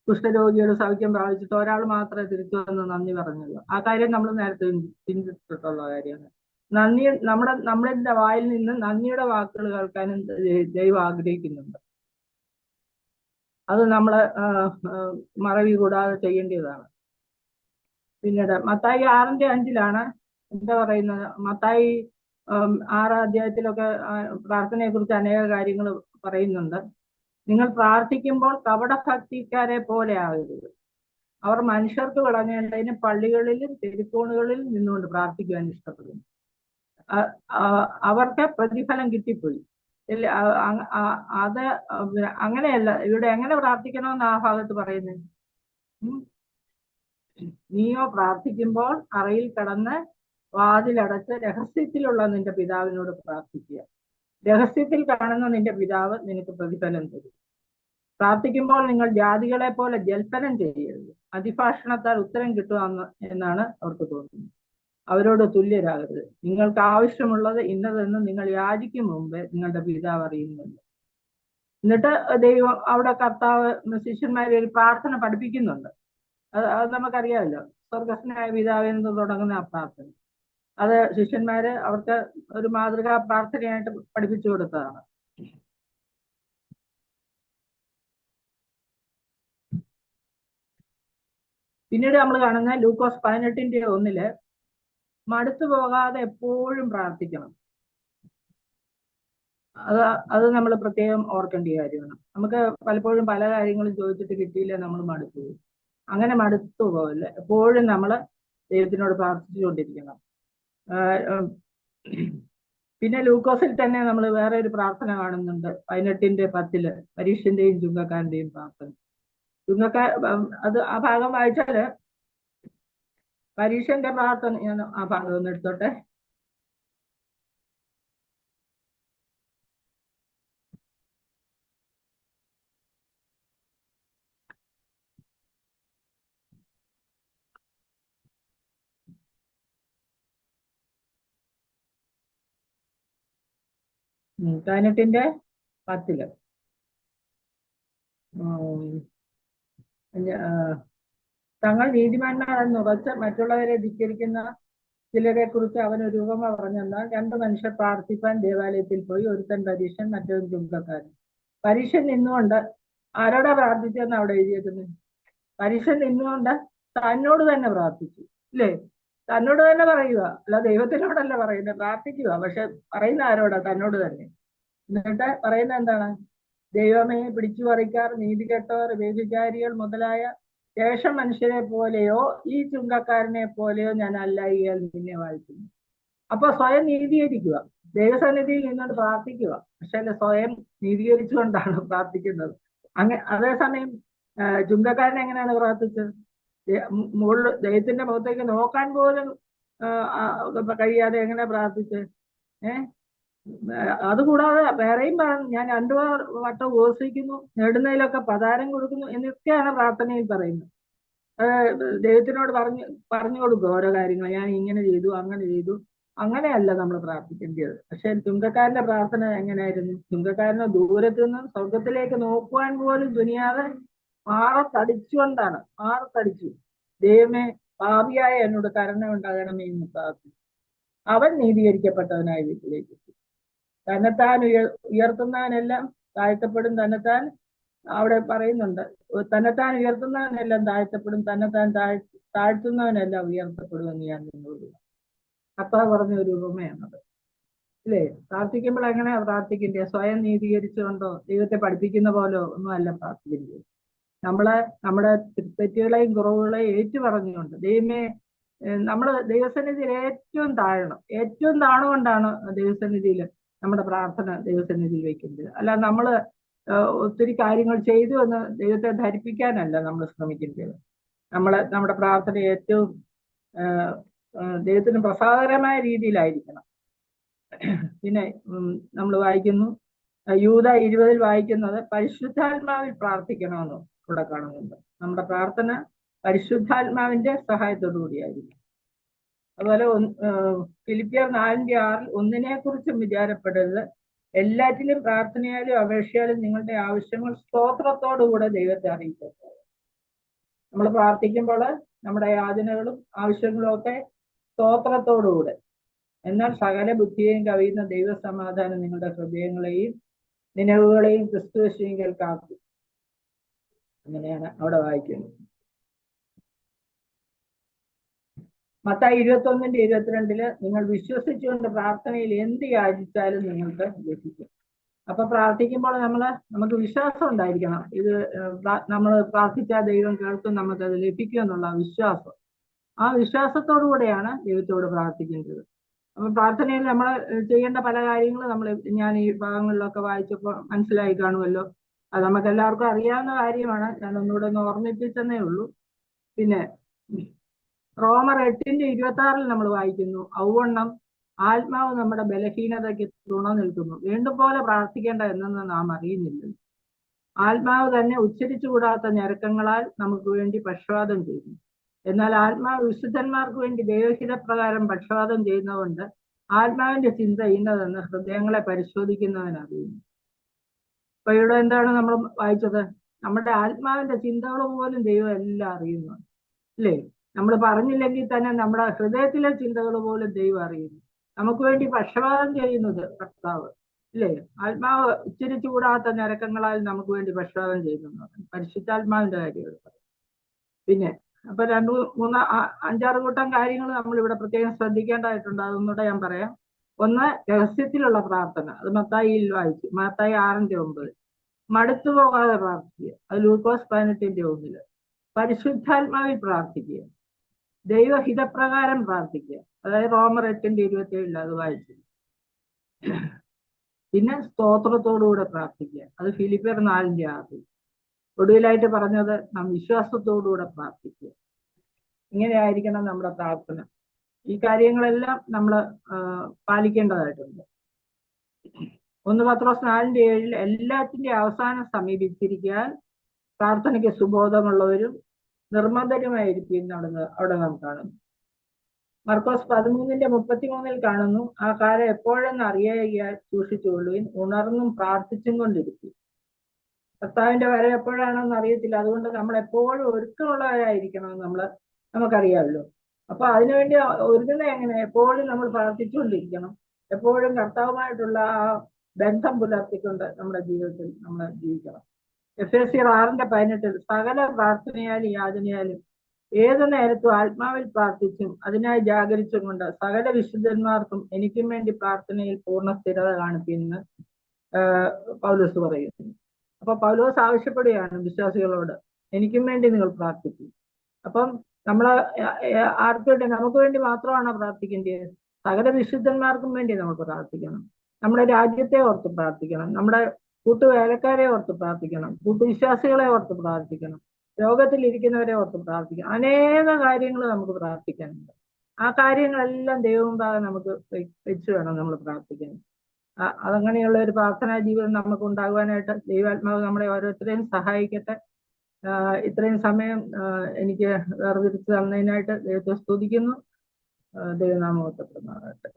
കുഷ്ഠരോഗികൾ സൗഖ്യം പ്രാപിച്ചിട്ട് ഒരാൾ മാത്രമേ തിരിച്ചു വന്ന് നന്ദി പറഞ്ഞുള്ളൂ. ആ കാര്യം നമ്മൾ നേരത്തെ ചിന്തിച്ചിട്ടുള്ള കാര്യമാണ്. നമ്മളുടെ വായിൽ നിന്ന് നന്ദിയുടെ വാക്കുകൾ കേൾക്കാനും ദൈവം ആഗ്രഹിക്കുന്നുണ്ട്. അത് നമ്മൾ മറവി കൂടാതെ ചെയ്യേണ്ടതാണ്. പിന്നീട് മത്തായി 6:5 എന്താ പറയുന്നത്? മത്തായി 6 പ്രാർത്ഥനയെ കുറിച്ച് അനേക കാര്യങ്ങൾ പറയുന്നുണ്ട്. നിങ്ങൾ പ്രാർത്ഥിക്കുമ്പോൾ കപടഭക്തിക്കാരെ പോലെ ആകരുത്. അവർ മനുഷ്യർക്ക് വിളങ്ങേണ്ടതിന് പള്ളികളിലും തെരുക്കോണുകളിലും നിന്നുകൊണ്ട് പ്രാർത്ഥിക്കുവാൻ ഇഷ്ടപ്പെടുന്നു. അവർക്ക് പ്രതിഫലം കിട്ടിപ്പോയി. അത് അങ്ങനെയല്ല. ഇവിടെ എങ്ങനെ പ്രാർത്ഥിക്കണമെന്ന് ആ ഭാഗത്ത് പറയുന്നത്? നീയോ പ്രാർത്ഥിക്കുമ്പോൾ അറയിൽ കിടന്ന് വാതിലടച്ച് രഹസ്യത്തിലുള്ള നിന്റെ പിതാവിനോട് പ്രാർത്ഥിക്കുക. രഹസ്യത്തിൽ കാണുന്ന നിന്റെ പിതാവ് നിനക്ക് പ്രതിഫലം തരും. പ്രാർത്ഥിക്കുമ്പോൾ നിങ്ങൾ ജാതികളെ പോലെ ജൽപ്പനം ചെയ്യരുത്. അതിഭാഷണത്താൽ ഉത്തരം കിട്ടുക എന്നാണ് അവർക്ക് തോന്നുന്നത്. അവരോട് തുല്യരാകരുത്. നിങ്ങൾക്ക് ആവശ്യമുള്ളത് ഇന്നതെന്ന് നിങ്ങൾ യാചിക്കും മുമ്പേ നിങ്ങളുടെ പിതാവ് അറിയുന്നുണ്ട്. എന്നിട്ട് ദൈവം അവിടെ കർത്താവ് ശിഷ്യന്മാരെ ഒരു പ്രാർത്ഥന പഠിപ്പിക്കുന്നുണ്ട്. അത് നമുക്കറിയാമല്ലോ. സ്വർഗസ്നായ പിതാവേ എന്ന് തുടങ്ങുന്ന ആ പ്രാർത്ഥന. അത് ശിഷ്യന്മാര് അവർക്ക് ഒരു മാതൃകാ പ്രാർത്ഥനയായിട്ട് പഠിപ്പിച്ചു കൊടുത്തതാണ്. പിന്നീട് നമ്മൾ കാണുന്ന ലൂക്കോസ് 18:1 മടുത്തു പോകാതെ എപ്പോഴും പ്രാർത്ഥിക്കണം. അത് നമ്മൾ പ്രത്യേകം ഓർക്കേണ്ട കാര്യമാണ്. നമുക്ക് പലപ്പോഴും പല കാര്യങ്ങളും ചോദിച്ചിട്ട് കിട്ടിയില്ല, നമ്മൾ മടുത്തു പോകും. അങ്ങനെ മടുത്തു പോകല്ല, എപ്പോഴും നമ്മൾ ദൈവത്തിനോട് പ്രാർത്ഥിച്ചുകൊണ്ടിരിക്കണം. പിന്നെ ലൂക്കോസിൽ തന്നെ നമ്മൾ വേറെ ഒരു പ്രാർത്ഥന കാണുന്നുണ്ട്, 18:10 പരീക്ഷന്റെയും ചുങ്കക്കാരന്റെയും പ്രാർത്ഥന. അത് ആ ഭാഗം വായിച്ചാല് പരീക്ഷന്റെ പ്രാർത്ഥന, ഞാൻ ആ ഭാഗം ഒന്ന് എടുത്തോട്ടെ. പതിനെട്ടിന്റെ 10 തങ്ങൾ നീതിമാന്മാരെന്ന് ഉറച്ച് മറ്റുള്ളവരെ ധിക്കരിക്കുന്ന ചിലരെ കുറിച്ച് അവൻ ഒരു ഉപമ പറഞ്ഞെന്നാൽ 2 മനുഷ്യർ പ്രാർത്ഥിപ്പാൻ ദേവാലയത്തിൽ പോയി. ഒരുത്തൻ പരീക്ഷൻ, മറ്റൊരു ചുങ്കക്കാരൻ. പരീക്ഷൻ നിന്നുകൊണ്ട് ആരോടാ പ്രാർത്ഥിച്ചെന്ന് അവിടെ എഴുതിയേക്കുന്നത്? പരീക്ഷൻ നിന്നുകൊണ്ട് തന്നോട് തന്നെ പ്രാർത്ഥിച്ചു, ഇല്ലേ? തന്നോട് തന്നെ പറയുക, അല്ല ദൈവത്തിനോടല്ല പറയുന്നത്, പ്രാർത്ഥിക്കുക. പക്ഷെ പറയുന്ന ആരോടാ? തന്നോട് തന്നെ. എന്നിട്ട് പറയുന്ന എന്താണ്? ദൈവമേ, പിടിച്ചു പറിക്കാർ, നീതികെട്ടവർ, വ്യഭിചാരികൾ മുതലായ ശേഷം മനുഷ്യരെ പോലെയോ ഈ ചുങ്കക്കാരനെ പോലെയോ ഞാൻ അല്ലായികയാൽ നിന്നെ വാഴ്ത്തുന്നു. അപ്പൊ സ്വയം നീതീകരിക്കുക, ദൈവസന്നിധിയിൽ നിന്നോട് പ്രാർത്ഥിക്കുക. പക്ഷെ സ്വയം നീതീകരിച്ചുകൊണ്ടാണ് പ്രാർത്ഥിക്കുന്നത്. അതേസമയം ചുങ്കക്കാരൻ എങ്ങനെയാണ് പ്രാർത്ഥിച്ചത്? മുകളിൽ ദൈവത്തിന്റെ മുഖത്തേക്ക് നോക്കാൻ പോലും കഴിയാതെ എങ്ങനെ പ്രാർത്ഥിച്ചത്? അതുകൂടാതെ വേറെയും ഞാൻ 2 വട്ടം ഉപവസിക്കുന്നു, നേടുന്നതിലൊക്കെ പതാരം കൊടുക്കുന്നു എന്നൊക്കെയാണ് പ്രാർത്ഥനയിൽ പറയുന്നത്. ദൈവത്തിനോട് പറഞ്ഞു കൊടുക്കുക ഓരോ കാര്യങ്ങൾ. ഞാൻ ഇങ്ങനെ ചെയ്തു, അങ്ങനെ ചെയ്തു. അങ്ങനെയല്ല നമ്മൾ പ്രാർത്ഥിക്കേണ്ടത്. പക്ഷെ ചുങ്കക്കാരന്റെ പ്രാർത്ഥന എങ്ങനെയായിരുന്നു? ചുങ്കക്കാരനെ ദൂരത്തു നിന്നും സ്വർഗത്തിലേക്ക് നോക്കുവാൻ പോലും ദുനിയാതെ മാറത്തടിച്ചു. ദൈവമേ, പാപിയായ എന്നോട് കരുണ ഉണ്ടാകണമേ എന്ന് പ്രാർത്ഥിച്ചു. അവൻ നീതീകരിക്കപ്പെട്ടവനായി വീട്ടിലേക്ക് എത്തി. തന്നെത്താൻ ഉയർത്തുന്നവനെല്ലാം താഴ്ത്തപ്പെടും, തന്നെത്താൻ അവിടെ പറയുന്നുണ്ട്, തന്നെത്താൻ ഉയർത്തുന്നവനെല്ലാം താഴ്ത്തപ്പെടും, തന്നെത്താൻ താഴ്ത്തുന്നവനെല്ലാം ഉയർത്തപ്പെടും എന്ന് ഞാൻ നിന്നോട്. കർത്താവ് പറഞ്ഞ ഒരു ഉപമയാണത്, അല്ലേ? പ്രാർത്ഥിക്കുമ്പോൾ എങ്ങനെയാ പ്രാർത്ഥിക്കേണ്ടത്? സ്വയം നീതീകരിച്ചുകൊണ്ടോ ദൈവത്തെ പഠിപ്പിക്കുന്ന പോലോ ഒന്നും അല്ല പ്രാർത്ഥിക്കേണ്ടത്. നമ്മുടെ തെറ്റുകളെയും കുറവുകളെയും ഏറ്റുപറഞ്ഞുകൊണ്ട് ദൈവമേ, നമ്മൾ ദൈവസന്നിധിയിൽ ഏറ്റവും താണുകൊണ്ടാണ് ദൈവസന്നിധിയിൽ നമ്മുടെ പ്രാർത്ഥന ദൈവസന്നിധിയിൽ വെക്കുന്നത്. അല്ല നമ്മൾ ഒത്തിരി കാര്യങ്ങൾ ചെയ്തു എന്ന് ദൈവത്തെ ധരിപ്പിക്കാനല്ല നമ്മൾ ശ്രമിക്കേണ്ടത്. നമ്മുടെ പ്രാർത്ഥന ഏറ്റവും ദൈവത്തിന് പ്രസാദകരമായ രീതിയിലായിരിക്കണം. പിന്നെ നമ്മൾ വായിക്കുന്നു, യൂദ 20 വായിക്കുന്നത് പരിശുദ്ധാത്മാവിൽ പ്രാർത്ഥിക്കണമെന്ന് ഇവിടെ കാണുന്നുണ്ട്. നമ്മുടെ പ്രാർത്ഥന പരിശുദ്ധാത്മാവിന്റെ സഹായത്തോടു കൂടിയായിരിക്കും. അതുപോലെ ഫിലിപ്പിയർ 4:6 ഒന്നിനെ കുറിച്ചും വിചാരപ്പെടരുത്, എല്ലാറ്റിലും പ്രാർത്ഥനയാലും അപേക്ഷയാലും നിങ്ങളുടെ ആവശ്യങ്ങൾ സ്തോത്രത്തോടുകൂടെ ദൈവത്തെ അറിയിക്കുക. നമ്മൾ പ്രാർത്ഥിക്കുമ്പോൾ നമ്മുടെ യാചനകളും ആവശ്യങ്ങളും ഒക്കെ സ്തോത്രത്തോടുകൂടെ, എന്നാൽ സകല ബുദ്ധിയെയും കവിയുന്ന ദൈവസമാധാനം നിങ്ങളുടെ ഹൃദയങ്ങളെയും നിലവുകളെയും ക്രിസ്തുവേശുവിങ്കൽ കാക്കും. അങ്ങനെയാണ് അവിടെ വായിക്കുന്നത്. മത്തായി 21:22 നിങ്ങൾ വിശ്വസിച്ചുകൊണ്ട് പ്രാർത്ഥനയിൽ എന്ത് യാചിച്ചാലും നിങ്ങൾക്ക് ലഭിക്കും. അപ്പൊ പ്രാർത്ഥിക്കുമ്പോൾ നമുക്ക് വിശ്വാസം ഉണ്ടായിരിക്കണം. ഇത് നമ്മൾ പ്രാർത്ഥിച്ചാൽ ദൈവം കേൾക്കും, നമുക്കത് ലഭിക്കും എന്നുള്ള വിശ്വാസം. ആ വിശ്വാസത്തോടു കൂടെയാണ് ദൈവത്തോട് പ്രാർത്ഥിക്കേണ്ടത്. അപ്പൊ പ്രാർത്ഥനയിൽ നമ്മൾ ചെയ്യേണ്ട പല കാര്യങ്ങളും ഞാൻ ഈ ഭാഗങ്ങളിലൊക്കെ വായിച്ചപ്പോൾ മനസ്സിലായി കാണുമല്ലോ. അത് നമുക്ക് എല്ലാവർക്കും അറിയാവുന്ന കാര്യമാണ്. ഞാൻ ഒന്നുകൂടെ ഒന്ന് ഓർമ്മിപ്പിച്ചെന്നേ ഉള്ളൂ. പിന്നെ റോമർ 8:26 നമ്മൾ വായിക്കുന്നു, ഔവണ്ണം ആത്മാവ് നമ്മുടെ ബലഹീനതയ്ക്ക് തുണ നിൽക്കുന്നു, വീണ്ടും പോലെ പ്രാർത്ഥിക്കേണ്ട എന്നെന്ന് നാം അറിയുന്നില്ല. ആത്മാവ് തന്നെ ഉച്ചരിച്ചുകൂടാത്ത ഞരക്കങ്ങളാൽ നമുക്ക് വേണ്ടി പക്ഷവാദം ചെയ്യുന്നു. എന്നാൽ ആത്മാവ് വിശുദ്ധന്മാർക്ക് വേണ്ടി ദൈവഹിതപ്രകാരം പക്ഷവാദം ചെയ്യുന്നതുകൊണ്ട് ആത്മാവിന്റെ ചിന്ത ഇന്നതെന്ന് ഹൃദയങ്ങളെ പരിശോധിക്കുന്നവനറിയുന്നു. അപ്പൊ ഇവിടെ എന്താണ് നമ്മൾ വായിച്ചത്? നമ്മുടെ ആത്മാവിന്റെ ചിന്തകൾ പോലും ദൈവം എല്ലാം അറിയുന്നു, അല്ലേ? നമ്മൾ പറഞ്ഞില്ലെങ്കിൽ തന്നെ നമ്മുടെ ഹൃദയത്തിലെ ചിന്തകൾ പോലും ദൈവം അറിയുന്നു. നമുക്ക് വേണ്ടി പക്ഷപാതം ചെയ്യുന്നത് കർത്താവ്, ഇല്ലേ? ആത്മാവ് ഇച്ചിരി ചൂടാത്ത ഞരക്കങ്ങളാൽ നമുക്ക് വേണ്ടി പക്ഷപാതം ചെയ്യുന്നു. പരിശുദ്ധാത്മാവിന്റെ കാര്യങ്ങൾ പറയും. പിന്നെ അപ്പൊ 5-6 കൂട്ടം കാര്യങ്ങൾ നമ്മൾ ഇവിടെ പ്രത്യേകം ശ്രദ്ധിക്കേണ്ടതായിട്ടുണ്ട്. അതൊന്നുകൂടെ ഞാൻ പറയാം. ഒന്ന്, രഹസ്യത്തിലുള്ള പ്രാർത്ഥന. അത് മത്തായിയിൽ വായിച്ചു, മത്തായി 6:9. മടുത്തു പോകാതെ പ്രാർത്ഥിക്കുക. അത് ലൂക്കോസ് 18:1. പരിശുദ്ധാത്മാവിൽ പ്രാർത്ഥിക്കുക. ദൈവഹിതപ്രകാരം പ്രാർത്ഥിക്കുക. അതായത് റോമർ 8:27 അത് വായിച്ചു. പിന്നെ സ്തോത്രത്തോടുകൂടെ പ്രാർത്ഥിക്കുക. അത് ഫിലിപ്പിയർ 4:6. ഒടുവിലായിട്ട് പറഞ്ഞത് നാം വിശ്വാസത്തോടുകൂടെ പ്രാർത്ഥിക്കുക. ഇങ്ങനെയായിരിക്കണം നമ്മുടെ പ്രാർത്ഥന. ഈ കാര്യങ്ങളെല്ലാം നമ്മൾ പാലിക്കേണ്ടതായിട്ടുണ്ട്. 1 പത്രോസ് 4:7 എല്ലാത്തിൻ്റെ അവസാനം സമീപിച്ചിരിക്കാൻ പ്രാർത്ഥനയ്ക്ക് സുബോധമുള്ളവരും നിർമ്മതരുമായിരിക്കും നടന്നത് അവിടെ നാം കാണുന്നു. മർക്കോസ് 13:33 കാണുന്നു, ആ കാര്യം എപ്പോഴെന്ന് അറിയാൻ സൂക്ഷിച്ചുകൊള്ളുവിൻ, ഉണർന്നും പ്രാർത്ഥിച്ചും കൊണ്ടിരിക്കും. കർത്താവിന്റെ വരവ് എപ്പോഴാണെന്ന് അറിയത്തില്ല. അതുകൊണ്ട് നമ്മൾ എപ്പോഴും ഒരുക്കമുള്ളവരായിരിക്കണം. നമുക്കറിയാമല്ലോ. അപ്പൊ അതിനുവേണ്ടി ഒരുങ്ങുന്ന എങ്ങനെ? എപ്പോഴും നമ്മൾ പ്രാർത്ഥിച്ചുകൊണ്ടിരിക്കണം. എപ്പോഴും കർത്താവുമായിട്ടുള്ള ആ ബന്ധം പുലർത്തിക്കൊണ്ട് നമ്മുടെ ജീവിതത്തിൽ നമ്മൾ ജീവിക്കണം. എഫേസ്യർ 6:18 സകല പ്രാർത്ഥനയാലും യാചനയാലും ഏതു നേരത്തും ആത്മാവിൽ പ്രാർത്ഥിച്ചും അതിനായി ജാഗരിച്ചും കൊണ്ട് സകല വിശുദ്ധന്മാർക്കും എനിക്കും വേണ്ടി പ്രാർത്ഥനയിൽ പൂർണ്ണ സ്ഥിരത കാണിക്കുമെന്ന് പൗലോസ് പറയുന്നു. അപ്പൊ പൗലോസ് ആവശ്യപ്പെടുകയാണ് വിശ്വാസികളോട്, എനിക്കും വേണ്ടി നിങ്ങൾ പ്രാർത്ഥിക്കും. അപ്പം ആർക്കു വേണ്ടി? നമുക്ക് വേണ്ടി മാത്രമാണ് പ്രാർത്ഥിക്കേണ്ടത്. സകല വിശുദ്ധന്മാർക്കും വേണ്ടി നമുക്ക് പ്രാർത്ഥിക്കണം. നമ്മുടെ രാജ്യത്തെ ഓർത്ത് പ്രാർത്ഥിക്കണം. നമ്മുടെ കൂട്ടുവേലക്കാരെ ഓർത്ത് പ്രാർത്ഥിക്കണം. കൂട്ടുവിശ്വാസികളെ ഓർത്ത് പ്രാർത്ഥിക്കണം. രോഗത്തിലിരിക്കുന്നവരെ ഓർത്ത് പ്രാർത്ഥിക്കണം. അനേക കാര്യങ്ങൾ നമുക്ക് പ്രാർത്ഥിക്കാനുണ്ട്. ആ കാര്യങ്ങളെല്ലാം ദൈവമുമ്പാകെ നമുക്ക് വെച്ച് വേണം നമ്മൾ പ്രാർത്ഥിക്കാൻ. അതങ്ങനെയുള്ള ഒരു പ്രാർത്ഥനാ ജീവിതം നമുക്ക് ഉണ്ടാകുവാനായിട്ട് ദൈവാത്മാവ് നമ്മളെ ഓരോരുത്തരെയും സഹായിക്കട്ടെ. ഇത്രയും സമയം എനിക്ക് വേർതിരിച്ച് തന്നതിനായിട്ട് ദൈവത്തെ സ്തുതിക്കുന്നു. ദൈവനാമത്തെ പ്രമാണമാകട്ടെ.